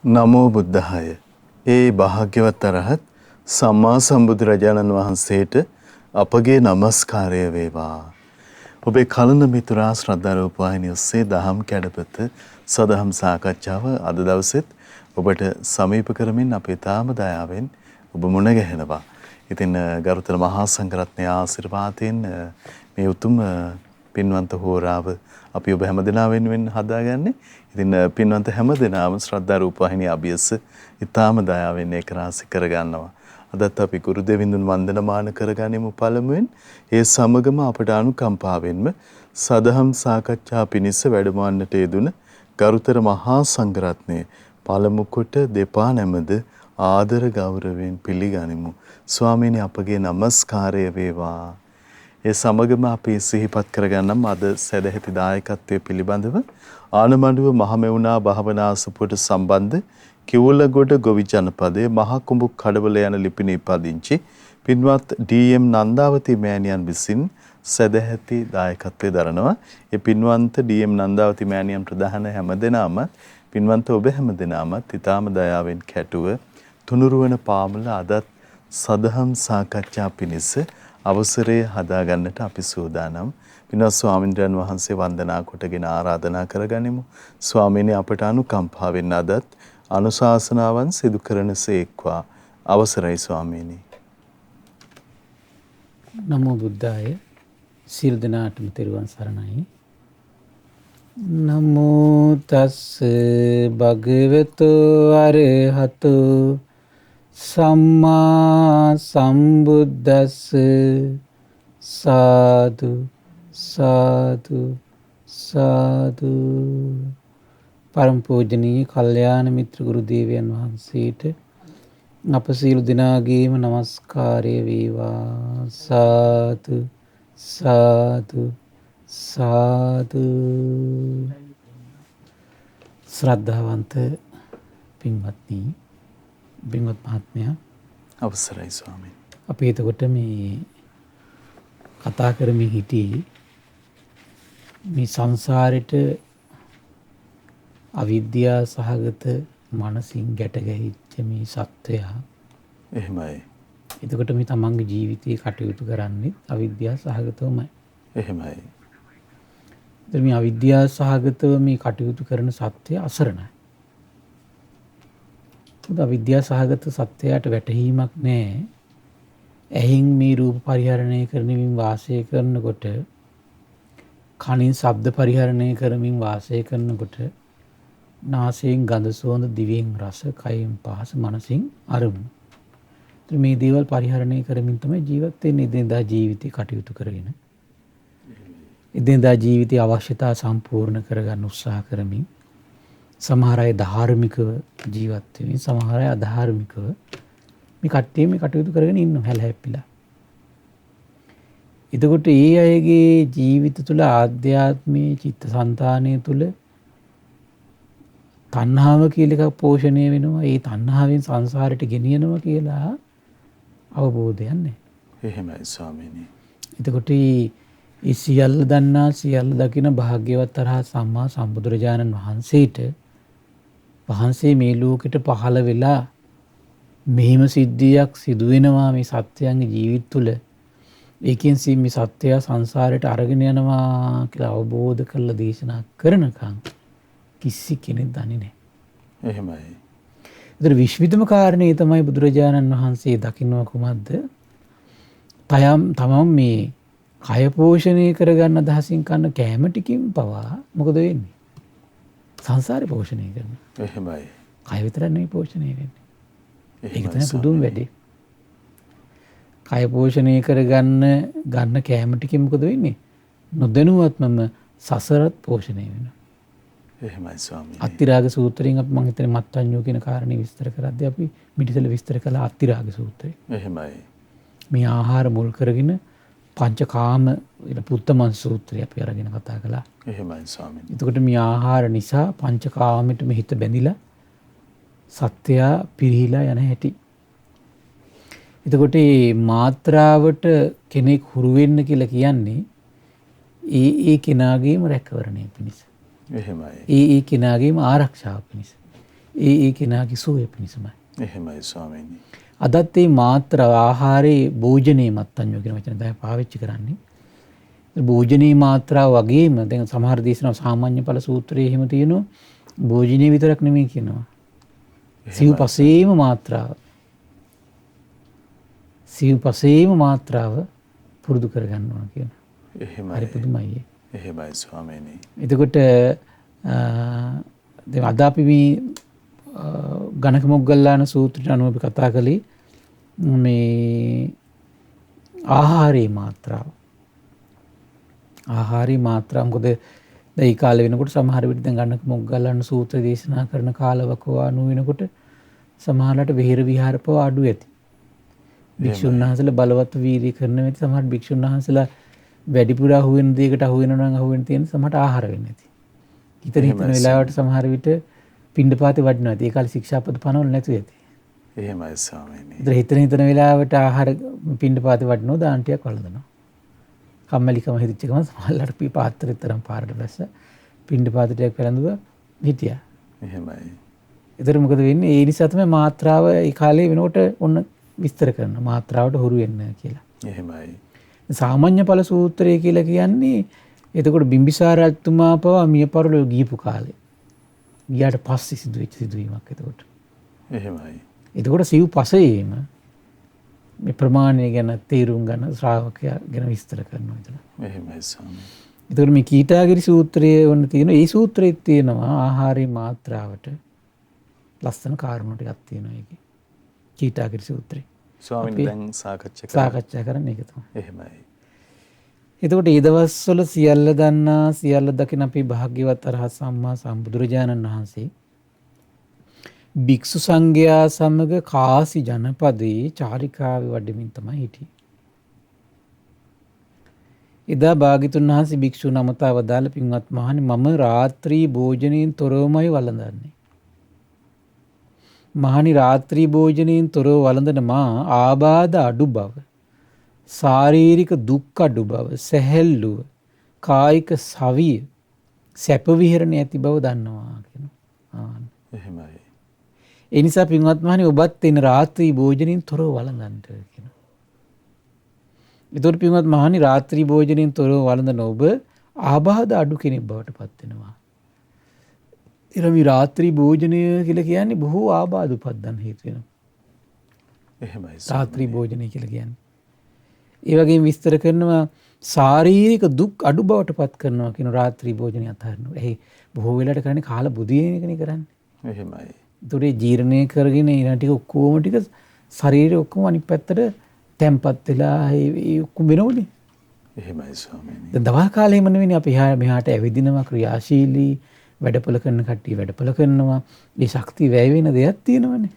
නමෝ බුද්ධාය. ඒ භාග්‍යවත් අරහත් සම්මා සම්බුදුරජාණන් වහන්සේට අපගේ নমස්කාරය වේවා. ඔබේ කලන මිතුරා ශ්‍රද්ධා රූප වාහිනිය ඔස්සේ දහම් කැඩපත සදහම් සාකච්ඡාව අද දවසෙත් ඔබට සමීප කරමින් අපේ තාම දයාවෙන් ඔබ මුණ ගැහෙනවා. ඉතින් ගරුතර මහා සංඝරත්නයේ ආශිර්වාදයෙන් මේ උතුම් පින්වන්ත හෝරාව අපි ඔබ හැමදෙනා වෙනුවෙන් හදාගන්නේ. ඉතින් පින්වන්ත හැමදෙනාම ශ්‍රද්ධා රූප වාහිනිය අභියස ඊටාම දයාවෙන් ඒක රාශි කරගන්නවා. අදත් අපි ගුරු දෙවිඳුන් වන්දනමාන කරගනිමු පළමුවෙන්. ඒ සමගම අපට අනුකම්පාවෙන්ම සදහම් සාකච්ඡා පිණිස වැඩමවන්නට යෙදුන ගරුතර මහා සංඝරත්නයේ පළමු කොට දෙපා නැමද ආදර ගෞරවයෙන් පිළිගනිමු. ස්වාමීනි අපගේ নমස්කාරය වේවා. ඒ සමගම අපි සිහිපත් කරගන්නම් අද සදැහැති දායකත්වයේ පිළිබඳව ආනමඩුව මහමෙවුනා භාවනාසපුවට සම්බන්ධ කිවුලගොඩ ගොවි ජනපදයේ මහ කුඹු කඩවල යන ලිපිණී පදිංචි පින්වත් ඩී.එම්. නන්දාවති මෑණියන් විසින් සදැහැති දායකත්වයේ දරනවා. ඒ පින්වන්ත ඩී.එම්. නන්දාවති මෑණියන් ප්‍රධාන හැමදෙනාම පින්වන්ත ඔබ හැමදෙනාමත් ඊටාම දයාවෙන් කැටුව තුනුරුවන පාමුල අදත් සදහම් සාකච්ඡා පිණිස අවසරය හදාගන්නට අපි සූදානම්. පින්වත් ස්වාමීන් වහන්සේ වන්දනා කොටගෙන ආරාධනා කරගනිමු. ස්වාමීනි අපට අනුකම්පාවෙන් අදත් අනුශාසනාවන් සිදු කරනසේක්වා. අවසරයි ස්වාමීනි. නමෝ බුද්ධාය. සියලු දෙනාටම තෙරුවන් සරණයි. නමෝ තස් භගවතු අරහතු සම්මා සම්බුද්දස්ස සාදු සාදු සාදු. පරම පූජනීය කල්යාණ මිත්‍ර ගුරු දේවයන් වහන්සේට අප සියලු දෙනාගේම নমස්කාරය වේවා. සාදු සාදු සාදු. ශ්‍රද්ධාවන්ත පින්වත්නි, පින්වත් මහත්මයා අවසරයි ස්වාමීනි. අපි එතකොට මේ කතා කරමින් හිටියේ මේ සංසාරෙට අවිද්‍යා සහගත මනසින් ගැට ගැහිච්ච මේ සත්වයා. එහෙමයි. එතකොට මේ තමන්ගේ ජීවිතේ කටයුතු කරන්නේ අවිද්‍යා සහගතවමයි. එහෙමයි. මේ අවිද්‍යා සහගතව මේ කටයුතු කරන සත්වය අසරණයි. අවිද්‍යා සහගත සත්වයාට වැටහීමක් නැහැ. ඇහින් මේ රූප පරිහරණය කරමින් වාසය කරනකොට, කනින් ශබ්ද පරිහරණය කරමින් වාසය කරනකොට, නාසයෙන් ගඳ සුවඳ, දිවෙන් රස, කයෙන් පහස, මනසින් අරමුණු. මේ දේවල් පරිහරණය කරමින් තමයි ජීවත් වෙන්නේ. එදිනදා ජීවිතේ කටයුතු කරගෙන. එදිනදා ජීවිතයේ අවශ්‍යතා සම්පූර්ණ කරගන්න උත්සාහ කරමින්, සමහර අය ධාර්මිකව ජීවත් වෙමින්, සමහර අය අධාර්මිකව මේ කට්ටිය මේ කටයුතු කරගෙන ඉන්නවා හැලහැප්පිලා. එතකොට ඒ අයගේ ජීවිත තුළ ආධ්‍යාත්මයේ චිත්තසංතානය තුළ තණ්හාව කියලා එකක් පෝෂණය වෙනවා. ඒ තණ්හාවෙන් සංසාරයට ගෙනියනවා කියලා අවබෝධයක් නැහැ. එහෙමයි ස්වාමීනි. එතකොට ඒ සියල්ල දන්නා සියල්ල දකින භාග්‍යවත් අරහත් සම්මා සම්බුදුරජාණන් වහන්සේට වහන්සේ මේ ලෝකෙට පහළ වෙලා මෙහිම සිද්ධියක් සිදු වෙනවා මේ සත්‍යයන්ගේ ජීවිත තුළ. ඒකෙන් මේ සත්‍යය සංසාරයට අරගෙන යනවා කියලා අවබෝධ කරලා දේශනා කරනකම් කිසි කෙනෙක් දන්නේ නැහැ. එහෙමයි. ඒතර විශ්විතම කාරණේ තමයි බුදුරජාණන් වහන්සේ දකින්න කුමක්ද? තමම් මේ කය පෝෂණය කරගන්න අදහසින් කන්න කෑම ටිකින් පවා මොකද වෙන්නේ? සංසාරේ පෝෂණය කරනවා. එහෙමයි. කය විතරක් නෙවෙයි පෝෂණය වෙන්නේ. ඒක තමයි පුදුම වැඩේ. කය පෝෂණය ගන්න කෑම ටිකෙන් මොකද වෙන්නේ? නොදැනුවත්වම සසරත් පෝෂණය වෙනවා. එහෙමයි ස්වාමීනි. අත්තිරාග සූත්‍රයෙන් අපි මම හිතන්නේ මත්ඤ්ඤෝ කියන කාරණේ විස්තර කරද්දී අපි මිටිසල විස්තර කළා අත්තිරාග සූත්‍රය. එහෙමයි. මේ ආහාර මුල් කරගෙන පංචකාම පුත්තමන් සූත්‍රය අපි අරගෙන කතා කළා. එහෙමයි ස්වාමීනි. එතකොට මේ ආහාර නිසා පංචකාමෙට හිත බැඳිලා සත්‍යය පිරිහිලා යන හැටි. එතකොට මේ මාත්‍රාවට කෙනෙක් හුරු වෙන්න කියලා කියන්නේ ඒ කෙනාගේම රැකවරණය පිණිස. එහෙමයි. ඒ කෙනාගේම ආරක්ෂාව පිණිස. ඒ කෙනාගේ සුවය පිණිසමයි. එහෙමයි ස්වාමීනි. අදත් මේ මාත්‍ර ආහාරයේ භෝජනයේ මත්තඤ්ඤෝ කියන වචන තමයි පාවිච්චි කරන්නේ. භෝජනයේ මාත්‍රාව වගේම දැන් සමහර දේශනා සාමාන්‍ය ඵල සූත්‍රයේ එහෙම තියෙනවා භෝජනයේ විතරක් නෙමෙයි කියනවා. සිව්පසේම මාත්‍රාව. සිව්පසේම මාත්‍රාව පුරුදු කරගන්න ඕන කියන. එහෙමයි. හරි පුදුමයි. එහෙමයි ස්වාමීනි. එතකොට දැන් අද අපි මේ ගණක මොග්ගල්ලාන සූත්‍රයට අනුව අපි කතා කළේ මේ ආහාරයේ මාත්‍රාව. ආහාරයේ මාත්‍රාව මොකද දැන් මේ කාලේ වෙනකොට සමහර විට දැන් ගණක මොග්ගල්ලාන සූත්‍ර දේශනා කරන කාලවකව අනු වෙනකොට සමහරලාට විහෙර විහාර පව අඩු ඇති. භික්ෂුන් වහන්සේලා බලවත් වීර්ය කරන වෙති සමහර භික්ෂුන් වහන්සේලා වැඩිපුර අහු වෙන දෙයකට අහු වෙනවා නම් අහු වෙන තියෙන සමහරට ආහාර වෙන්නේ නැති. හිතන වෙලාවට සමහර විට පිණ්ඩපාතේ වඩිනවා. ඒ කාලේ ශික්ෂාපද පනවල නැතුව ඇති. එහෙමයි ස්වාමීනි. ඉතින් හිතන වෙලාවට ආහාර පිණ්ඩපාතේ වඩිනවා දාන ටිකක් වළඳනවා. කම්මැලිකම හිතච්ච ගමන් සමහරලාට පාත්‍රෙත් තරම් පාරට බැස්ස පිණ්ඩපාත ටිකක් වැළඳුවා හිටියා. එහෙමයි. ඒතර මොකද වෙන්නේ? ඒ නිසා තමයි මාත්‍රාව ඒ කාලේ වෙනකොට ඔන්න විස්තර කරනවා. මාත්‍රාවට හුරු වෙන්න කියලා. එහෙමයි. සාමාන්‍ය ඵල සූත්‍රය කියලා කියන්නේ එතකොට බිම්බිසාර රජතුමා පවා මිය පරලොව ගියපු කාලේ. ගියාට පස්සේ සිදුවෙච්ච සිදුවීමක් එතකොට. එහෙමයි. එතකොට සිව් පසයේම මේ ප්‍රමාණය ගැන තේරුම් ගන්න ශ්‍රාවකයා ගැන විස්තර කරනවා එතන. එහෙමයි ස්වාමීනි. එතකොට මේ කීටාගිරි සූත්‍රයේ වුණ තියෙන ඒ සූත්‍රයේ තියෙනවා ආහාරයේ මාත්‍රාවට ලස්සන කාරණා ටිකක් තියෙනවා ඒකේ. කීටාගිරි සූත්‍රේ. ස්වාමීනි දැන් සාකච්ඡා කරන්න ඒක තමයි. එහෙමයි. එතකොට ඒ දවස්වල සියල්ල දන්නා සියල්ල දකින අපේ භාග්‍යවත් අරහත් සම්මා සම්බුදුරජාණන් වහන්සේ භික්ෂු සංඝයා සමග කාසි ජනපදයේ චාරිකාවේ වඩමින් තමයි හිටියේ. එදා භාග්‍යතුන් වහන්සේ භික්ෂු නමතා වදාළ පින්වත් මහණනි මම රාත්‍රී භෝජනයෙන් තොරවමයි වළඳන්නේ. මහණි රාත්‍රී භෝජනයෙන් තොරව වළඳන මා ආබාධ අඩු බව ශාරීරික දුක් අඩු බව සැහැල්ලුව කායික සවිය සැප විහරණය ඇති බව දන්නවා කියනවා. එහෙමයි. ඒ නිසා පින්වත් මහණනි ඔබත් එන රාත්‍රී භෝජනයෙන් තොරව වළඳන්න කියනවා. ඒතකොට පින්වත් මහණනි රාත්‍රී භෝජනයෙන් තොරව වළඳන ඔබ ආබාධ අඩු කෙනෙක් බවට පත් වෙනවා. ඊළඟ රාත්‍රී භෝජනය කියලා කියන්නේ බොහෝ ආබාධ උපදින්න හේතු වෙනවා. එහෙමයි. රාත්‍රී භෝජනය කියලා කියන්නේ. ඒ වගේම විස්තර කරනවා ශාරීරික දුක් අඩු බවට පත් කරනවා කියන රාත්‍රී භෝජනය අතහරිනවා. එහි බොහෝ වෙලාවට කරන්නේ කාලා බුදින එකනේ කරන්නේ. එහෙමයි. ඒතරේ ජීර්ණය කරගෙන ඊට ටික ඔක්කොම ටික ශරීරය ඔක්කොම අනිත් පැත්තට තැම්පත් වෙලා ඒ ඔක්කොම වෙනවනේ. එහෙමයි ස්වාමීනි. දැන් දවල් කාලේ එහෙම නෙවෙයි අපි මෙහාට ඇවිදිනවා ක්‍රියාශීලී වැඩපොළ කරන කට්ටිය වැඩපොළ කරනවා. මේ ශක්තිය වැය වෙන දෙයක් තියෙනවනේ.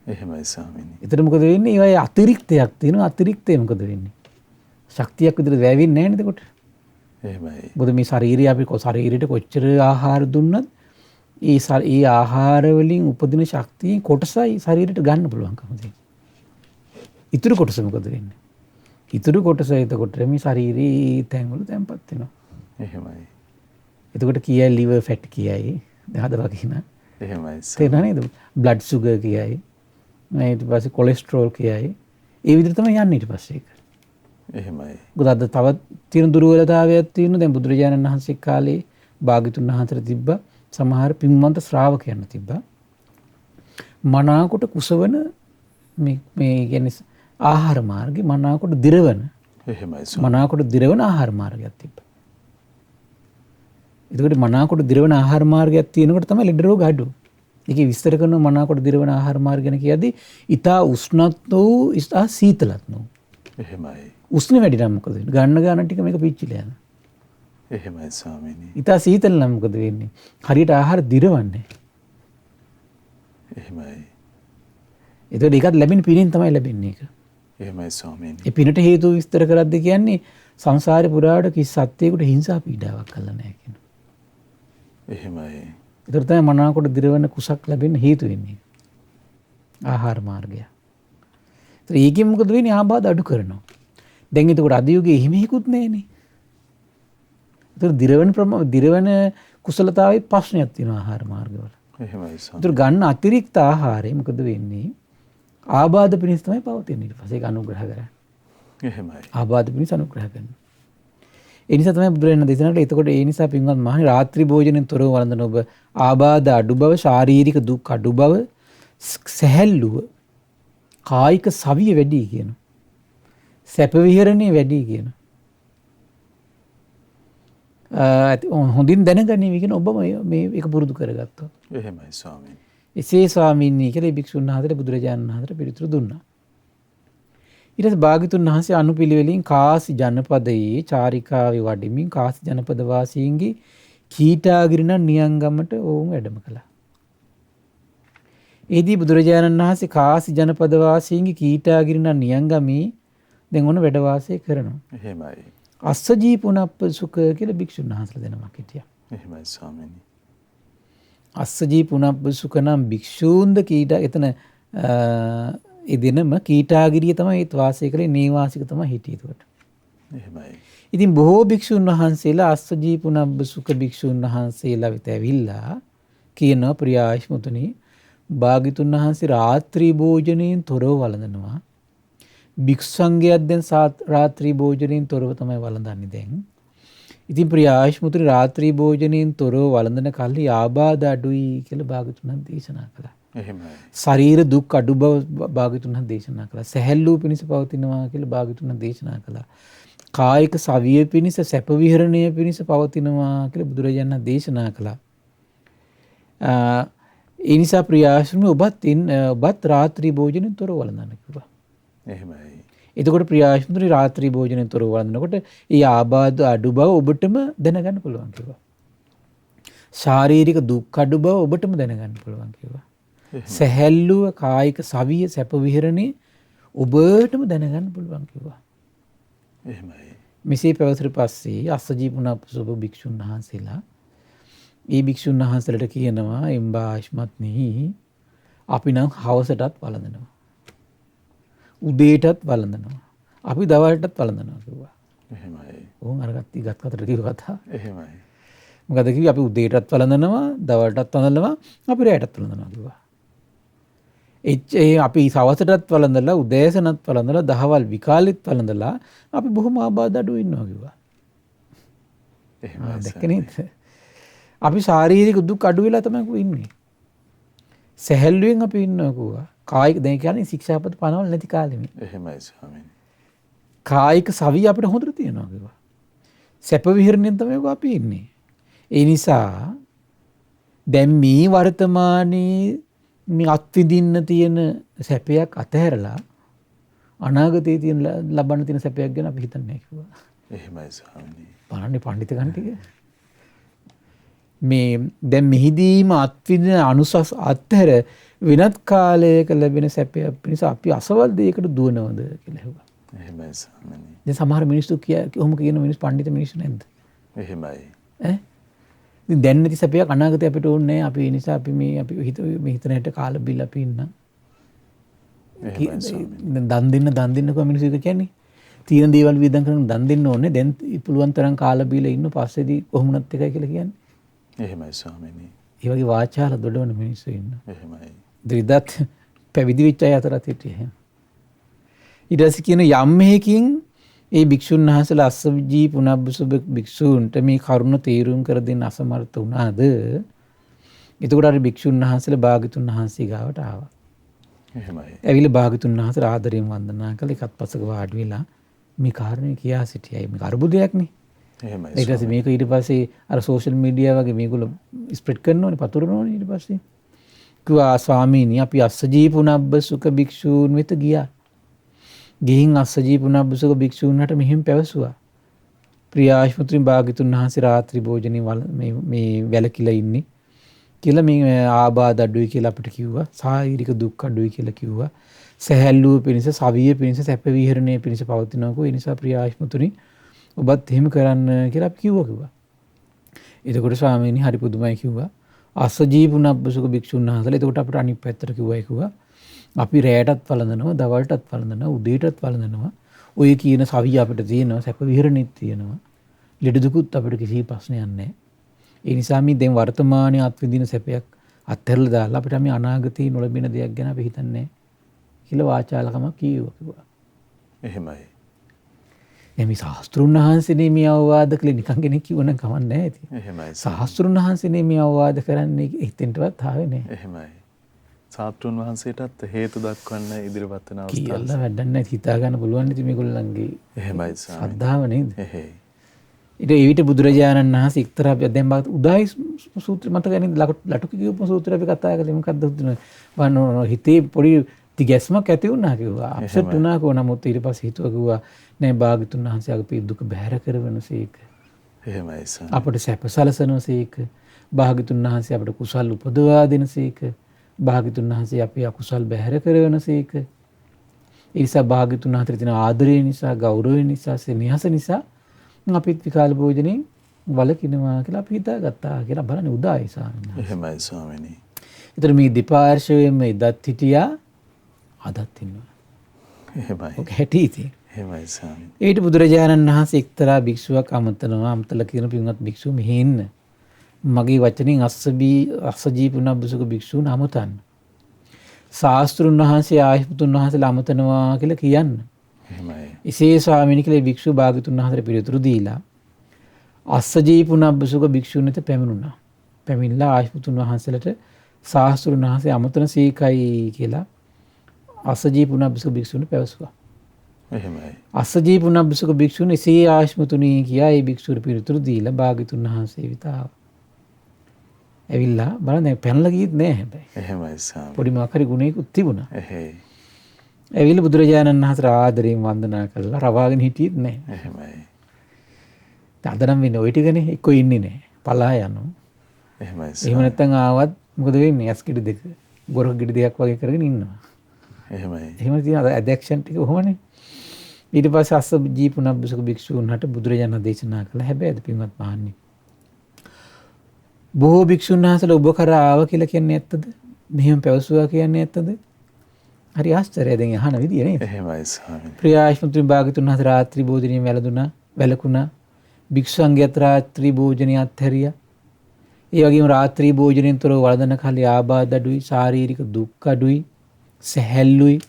එහෙමයි ස්වාමීනි. එතන මොකද වෙන්නේ? ඒවයි අතිරික්තයක් තියෙනවා. අතිරික්තය මොකද වෙන්නේ? ශක්තියක් විදිහට වැය වෙන්නේ නැහැ නේද එතකොට? එහෙමයි. මොකද මේ ශරීරය අපි ශරීරයට කොච්චර ආහාර දුන්නත් ඒ ආහාර වලින් උපදින ශක්තිය කොටසයි ශරීරයට ගන්න පුළුවන්කම තියෙන්නේ. ඉතුරු කොටස මොකද වෙන්නේ? ඉතුරු කොටස එතකොට මේ ශරීරයේ තැන්වල තැන්පත් වෙනවා. එහෙමයි. එතකොට කියයි liver fat කියයි. දැන් හදලා කියන. එහෙමයි. තේරෙනව නේද? blood sugar කියයි. ඊට පස්සේ cholesterol කියයි. ඒ විදිහට තමයි යන්නේ ඊට පස්සේ ඒක. එහෙමයි. මොකද අද තවත් තියෙන දුර්වලතාවයක් තියෙනවා. දැන් බුදුරජාණන් වහන්සේ කාලේ භාග්‍යතුන් වහන්සේට තිබ්බා සමහර පින්වන්ත ශ්‍රාවකයන් තිබ්බා. මනාකොට කුසවන මේ කියන්නේ ආහාර මාර්ගේ මනාකොට දිරවන. එහෙමයි. මනාකොට දිරවන ආහාර මාර්ගයක් තිබ්බා. එතකොට මනාකොට දිරවන ආහාර මාර්ගයක් තියෙනකොට තමයි ලෙඩ රෝග අඩු. ඒකේ විස්තර කරන මනාකොට දිරවන ආහාර මාර්ග ගැන කියද්දී ඊටා උෂ්ණත් වූ ඊටා සීතලත් වූ. එහෙමයි. උෂ්ණ වැඩි නම් මොකද වෙන්නේ? ගන්න ගන්න ටික මේක පිච්චිලා යනවා. එහෙමයි ස්වාමීනි. ඊටා සීතල නම් මොකද වෙන්නේ? හරියට ආහාර දිරවන්නේ. එහෙමයි. ඒතකොට ඒකත් ලැබෙන පිනෙන් තමයි ලැබෙන්නේ ඒක. එහෙමයි ස්වාමීනි. ඒ පිනට හේතු විස්තර කරද්දී කියන්නේ සංසාරේ පුරාවට කිසි සත්‍යයකට හිංසා පීඩාවක් කළා නැහැ කියනවා. එහෙමයි. ඒතර තමයි මනාකොට දිරවන කුසක් ලැබෙන්න හේතු වෙන්නේ. ආහාර මාර්ගය. ඒතර ඒකෙන් මොකද වෙන්නේ? ආබාධ අඩු කරනවා. දැන් එතකොට අද යුගයේ එහෙම හිකුත් නැහැනේ. ඒතර දිරවන කුසලතාවයේ ප්‍රශ්නයක් තියෙනවා ආහාර මාර්ගවල. එහෙමයි ස්වාමීනි. ඒතර ගන්න අතිරික්ත ආහාරය මොකද වෙන්නේ? ආබාධ පිණිස තමයි පවතින්නේ. ඊට පස්සේ ඒක අනුග්‍රහ කරන්නේ. එහෙමයි. ආබාධ පිණිස අනුග්‍රහ කරනවා. ඒ නිසා තමයි බුදුරජාණන් දේශනා කළේ. එතකොට ඒ නිසා පින්වත් මහණනි රාත්‍රී භෝජනෙන් තොරව වළඳන ඔබ ආබාධ අඩු බව, ශාරීරික දුක් අඩු බව, සැහැල්ලුව, කායික සවිය වැඩි කියනවා. සැප විහරණේ වැඩි කියනවා. හොඳින් දැනගන්නේ කියන ඔබ මේ ඒක පුරුදු කරගත්තා. එහෙමයි ස්වාමීනි. එසේ ස්වාමීනි කියලා භික්ෂුන් වහන්සේට බුදුරජාණන් වහන්සේට පිළිතුරු දුන්නා. ඊට පස්සේ භාග්‍යතුන් වහන්සේ අනුපිළිවෙලින් කාසි ජනපදයේ චාරිකාවේ වඩිමින් කාසි ජනපද වාසීන්ගේ කීටාගිරින නියංගමට ඔවුන් වැඩම කළා. එෙහිදී බුදුරජාණන් වහන්සේ කාසි ජනපද වාසීන්ගේ කීටාගිරින නියංගමේ දැන් ඔන්න වැඩ වාසය කරනවා. එහෙමයි. අස්සජී පුනප්පසුක කියලා භික්ෂුන් වහන්සේලා දෙනමක් හිටියා. එහෙමයි ස්වාමීනි. අස්සජී පුනප්පසුක නම් භික්ෂූන්ද කීට එතන ඒ දිනම කීටාගිරිය තමයි ඒත් වාසය කළේ නේවාසික තමයි හිටියේ ඒකට. එහෙමයි. ඉතින් බොහෝ භික්ෂුන් වහන්සේලා අස්සජී පුනප්පසුක භික්ෂුන් වහන්සේලා වෙත ඇවිල්ලා කියනවා ප්‍රියාශ්මතුනි භාග්‍යතුන් වහන්සේ රාත්‍රී භෝජනයෙන් තොරව වළඳනවා. භික්ෂු සංඝයාත් දැන් රාත්‍රී භෝජනයෙන් තොරව තමයි වළඳන්නේ දැන්. ඉතින් ප්‍රියාශ්මතුනි රාත්‍රී භෝජනයෙන් තොරව වළඳන කල්හි ආබාධ අඩුයි කියලා භාග්‍යතුන් වහන්සේ දේශනා කළා. එහෙමයි. ශරීර දුක් අඩු බව භාග්‍යතුන් වහන්සේ දේශනා කළා. සැහැල්ලුව පිණිස පවතිනවා කියලා භාග්‍යතුන් වහන්සේ දේශනා කළා. කායික සවිය පිණිස සැප විහරණය පිණිස පවතිනවා කියලා බුදුරජාණන් දේශනා කළා. ඒ නිසා ප්‍රියාශ්‍රමී ඔබත් රාත්‍රී භෝජනෙන් තොරව වළඳන්න කිව්වා. එහෙමයි. එතකොට ප්‍රියාශ්‍රමී රාත්‍රී භෝජනෙන් තොරව වළඳනකොට ඒ ආබාධ අඩු බව ඔබටම දැනගන්න පුළුවන් කිව්වා. ශාරීරික දුක් අඩු බව ඔබටම දැනගන්න පුළුවන් කිව්වා. සැහැල්ලුව කායික සවිය සැප විහරණේ ඔබටම දැනගන්න පුළුවන් කිව්වා. එහෙමයි. මෙසේ පැවතුරු පස්සේ අස්සජී පුනප්පසුක භික්ෂුන් වහන්සේලා ඒ භික්ෂුන් වහන්සේලාට කියනවා එම්බාශ්මත්නි අපි නම් හවසටත් වළඳනවා. උදේටත් වළඳනවා. අපි දවල්ටත් වළඳනවා කිව්වා. එහෙමයි. ඕන් අර ගත් කතර කිව්ව කතා. එහෙමයි. මොකද කිව්වේ අපි උදේටත් වළඳනවා, දවල්ටත් වළඳනවා, අපි රැයටත් වළඳනවා කිව්වා. අපි සවසටත් වළඳලා, උදෑසනත් වළඳලා, දහවල් විකාලෙත් වළඳලා අපි බොහොම ආබාධ අඩු ඉන්නවා කිව්වා. එහෙමයි. දැක්ක නේද? අපි ශාරීරික දුක් අඩු වෙලා තමයි ඉන්නේ. සැහැල්ලුවෙන් අපි ඉන්නවා කිව්වා. කායික දැන් කියන්නේ ශික්ෂාපද පනවල නැති කාලෙමයි. එහෙමයි ස්වාමීනි. කායික සවිය අපිට හොඳට තියෙනවා කිව්වා. සැප විහරණයෙන් තමයි අපි ඉන්නේ. ඒ නිසා දැන් මේ වර්තමානයේ මේ අත්විඳින්න තියෙන සැපයක් අතහැරලා අනාගතයේ තියෙන ලබන්න තියෙන සැපයක් ගැන අපි හිතන්නේ නැහැ කිව්වා. එහෙමයි ස්වාමීනි. බලන්නේ පඬිතුකන් ටික. මේ දැන් මෙහිදීම අත්විඳින අනුසස් අත්හැර වෙනත් කාලයක ලැබෙන සැපයක් පිණිස අපි අසවල් දෙයකට දුවනවද කියලා හෙව්වා. එහෙමයි ස්වාමීනි. දැන් සමහර මිනිස්සු කොහොම කියන මිනිස් පඬිත මිනිස්සු නැද්ද? එහෙමයි. ඉතින් දැන් නැති සැපයක් අනාගතේ අපිට ඕනේ නැහැ. අපි ඒ නිසා අපි මේ හිතන හැට කාලා බිල් අපි ඉන්න. දන් දෙන්න කොහොම මිනිස්සු කියන්නේ? තියෙන දේවල් වියදම් කරන දන් දෙන්න ඕනේ. දැන් පුළුවන් තරම් කාලා බීලා ඉන්න පස්සේදී කොහොමුණත් එකයි කියලා කියන්නේ. එහෙමයි ස්වාමීනි. ඒ වගේ වාචාල දොඩවන මිනිස්සු ඉන්න. එහෙමයි. ද්විදත් පැවිදි වෙච්ච අය අතරත් හිටියේ. ඊට පස්සේ කියන යම් මෙහකින් ඒ භික්ෂුන් වහන්සේලා අස්සජී පුනප්පසුක භික්ෂූන්ට මේ කරුණ තේරුම් කර දෙන්න අසමර්ථ වුණාද? එතකොට අර භික්ෂුන් වහන්සේලා භාග්‍යතුන් වහන්සේ ගාවට ආවා. එහෙමයි. ඇවිල්ලා භාග්‍යතුන් වහන්සේ ආදරයෙන් වන්දනා කළා. එකත් පස්සක වාඩි වෙලා මේ කාරණේ කියා සිටියයි. මේක අරුබුදයක්නේ. එහෙමයි. ඊට පස්සේ මේක ඊට පස්සේ අර සෝෂල් මීඩියා වගේ මේගොල්ලෝ ස්ප්‍රෙඩ් කරනෝනේ, පතුරනෝනේ ඊට පස්සේ. කිව්වා ස්වාමීනි අපි අස්සජී පුනප්පසුක භික්ෂූන් වෙත ගියා. ගිහින් අස්සජී පුනප්පසුක භික්ෂූන්ට මෙහෙම පැවසුවා. ප්‍රියාශ්මතුනි භාග්‍යතුන් වහන්සේ රාත්‍රී භෝජනේ මේ වැලකිලා ඉන්නේ කියලා මේ ආබාධ අඩුයි කියලා අපිට කිව්වා. ශාරීරික දුක් අඩුයි කියලා කිව්වා. සැහැල්ලුව පිණිස, සවිය පිණිස, සැප විහරණය පිණිස පවතිනකෝ. ඒ නිසා ප්‍රියාශ්මතුනි ඔබත් එහෙම කරන්න කියලා අපි කිව්වා. එතකොට ස්වාමීනි හරි පුදුමයි කිව්වා. අස්සජී පුනප්පසුක භික්ෂුන් වහන්සේලා එතකොට අපිට අනිත් පැත්තට කිව්වා. අපි රැයටත් වළඳනවා, දවල්ටත් වළඳනවා, උදේටත් වළඳනවා. ඔය කියන සවිය අපිට තියෙනවා, සැප විහරණෙත් තියෙනවා. ලෙඩ දුකුත් අපිට කිසි ප්‍රශ්නයක් නැහැ. ඒ නිසා මේ දැන් වර්තමානයේ අත්විඳින සැපයක් අත්හැරලා දාලා අපිට මේ අනාගතේ නොලැබෙන දෙයක් ගැන අපි හිතන්නේ කියලා වාචාලකමක් කිව්වා. එහෙමයි. එමි ශාස්ත්‍රුන් වහන්සේනේ මේ අවවාද කළේ නිකන් කෙනෙක් කිව්වනම් කමක් නැහැ ඉතින්. එහෙමයි. ශාස්ත්‍රුන් වහන්සේනේ මේ අවවාද කරන්නේ හිතෙන්ටවත් ආවේ නැහැ. එහෙමයි. ශාස්ත්‍රුන් වහන්සේටත් හේතු දක්වන්න ඉදිරිපත් වෙන අවස්ථාවක්. කියලා වැඩක් නැහැ. හිතා ගන්න පුළුවන් ඉතින් මේගොල්ලන්ගේ එහෙමයි ස්වාමීනි. ශ්‍රද්ධාව නේද? එහෙයි. ඊට විදුරජාණන් වහන්සේ එක්තරා දැන් බාග උදායි සූත්‍ර මතක නේද ලටුක කියපු සූත්‍රය අපි කතා කළේ මොකක්ද වන්න හිතේ පොඩි තිගැස්මක් ඇති වුණා කිව්වා අප්සෙට් වුණා කෝ නමුත් ඊට පස්සේ හිතුවා කිව්වා නෑ භාග්‍යතුන් වහන්සේ අපේ දුක බැහැර කරවනසේක එහෙමයි සර් අපට සැප සලසනසේක භාග්‍යතුන් වහන්සේ අපට කුසල් උපදවා දෙනසේක භාග්‍යතුන් වහන්සේ අපේ අකුසල් බැහැර කරවනසේක ඒ නිසා භාග්‍යතුන් වහන්සේ තියෙන ආදරය නිසා ගෞරවය නිසා සෙනෙහස නිසා අපිත් විකාල භෝජනේ වලකිනවා කියලා අපි හිතාගත්තා කියලා බලන්න උදායි ස්වාමීන් වහන්සේ. එහෙමයි ස්වාමීනි. ඒතර මේ දෙපාර්ශ්වයෙන්ම ඉදත් හිටියා අදත් ඉන්නවා. එහෙමයි. ඔක හැටි ඉතින්. එහෙමයි ස්වාමීනි. ඊට බුදුරජාණන් වහන්සේ එක්තරා භික්ෂුවක් අමතලා කියන පින්වත් භික්ෂුව මෙහෙ ඉන්න. මගේ වචනෙන් අස්සජී පුනබ්බසුක භික්ෂුන් අමතන්න. ශාස්ත්‍රුන් වහන්සේ ආහිපුතුන් වහන්සේලා අමතනවා කියලා කියන්න. එහෙමයි. එසේ ස්වාමීනි කියලා භික්ෂුව භාග්‍යතුන් වහන්සේට පිළිතුරු දීලා අස්සජී පුනබ්බසුක භික්ෂුන් වෙත පැමිණුණා. පැමිණලා ආහිපුතුන් වහන්සේලට ශාස්ත්‍රුන් වහන්සේ අමතන සීකයි කියලා අස්සජී පුනබ්බසුක භික්ෂුන් පැවසුවා. එහෙමයි. අස්සජී පුනබ්බසුක භික්ෂුන් එසේ ආශ්මතුනි කියා ඒ භික්ෂුවට පිළිතුරු දීලා භාග්‍යතුන් වහන්සේ වෙත ආවා. ඇවිල්ලා බලන්න පැනලා ගියෙත් නෑ හැබැයි. එහෙමයි ස්වාමීනි. පොඩි මාකරි ගුණයකුත් තිබුණා. එහෙයි. ඇවිල්ලා බුදුරජාණන් වහන්සේට ආදරයෙන් වන්දනා කළා රවාගෙන හිටියෙත් නෑ. එහෙමයි. අද නම් වෙන්නේ ওই ටිකනේ එක්ක ඉන්නේ නෑ. පලා යනවා. එහෙමයි. එහෙම නැත්නම් ආවත් මොකද වෙන්නේ? ඇස් කිඩි දෙක ගොරක් කිඩි දෙකක් වගේ කරගෙන ඉන්නවා. එහෙමයි. එහෙම තියෙන ඇඩැක්ෂන් ටික කොහොමනේ? ඊට පස්සේ අස්සජී පුනබ්බසුක භික්ෂුන්ට බුදුරජාණන් දේශනා කළා. හැබැයි පින්වත් මහන්නේ බොහෝ භික්ෂුන් වහන්සේලා ඔබ කරා ආව කියලා කියන්නේ ඇත්තද? මෙහෙම පැවසුවා කියන්නේ ඇත්තද? හරි ආශ්චර්යයි දැන් අහන විදිය නේද? එහෙමයි ස්වාමීනි. ප්‍රියාශ්මතුන් භාග්‍යතුන් වහන්සේ රාත්‍රී භෝජනයෙන් වැළකුණා. භික්ෂුන්ගේත් රාත්‍රී භෝජනය අත්හැරියා. ඒ වගේම රාත්‍රී භෝජනයෙන් තොරව වළඳන කලේ ආබාධ අඩුයි, ශාරීරික දුක් අඩුයි, සැහැල්ලුයි,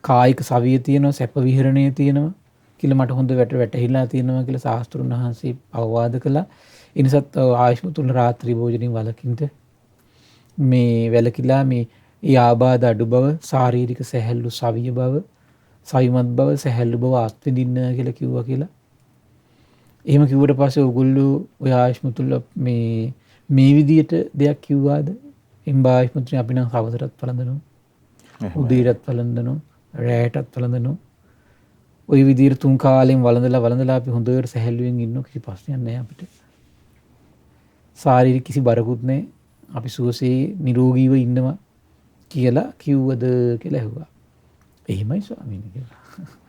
කායික සවිය තියෙනවා, සැප විහරණය තියෙනවා කියලා මට හොඳ වැටහිලා තියෙනවා කියලා ශාස්ත්‍රුන් වහන්සේ අවවාද කළා. ඒ නිසාත් ආයුෂ්මතුන් රාත්‍රී භෝජනයෙන් වළකින්න මේ වැළකීලා මේ ඒ ආබාධ අඩු බව, ශාරීරික සැහැල්ලු සවිය බව, සවිමත් බව, සැහැල්ලු බව අත්විඳින්න කියලා කිව්වා කියලා. එහෙම කිව්වට පස්සේ ඔයගොල්ලෝ ඔය ආයුෂ්මතුන් මේ විදියට දෙයක් කිව්වාද? එම්බා ආයුෂ්මතුන් අපි නම් හවසටත් වළඳනවා. උදේටත් වළඳනවා, රැයටත් වළඳනවා. ওই විදියට 3 කාලෙන් වළඳලා අපි හොඳට සැහැල්ලුවෙන් ඉන්නවා කිසි ප්‍රශ්නයක් නැහැ අපිට. ශාරීරික කිසි බරකුත් නැහැ. අපි සුවසේ නිරෝගීව ඉන්නවා කියලා කිව්වද කියලා ඇහුවා. එහෙමයි ස්වාමීනි කියලා.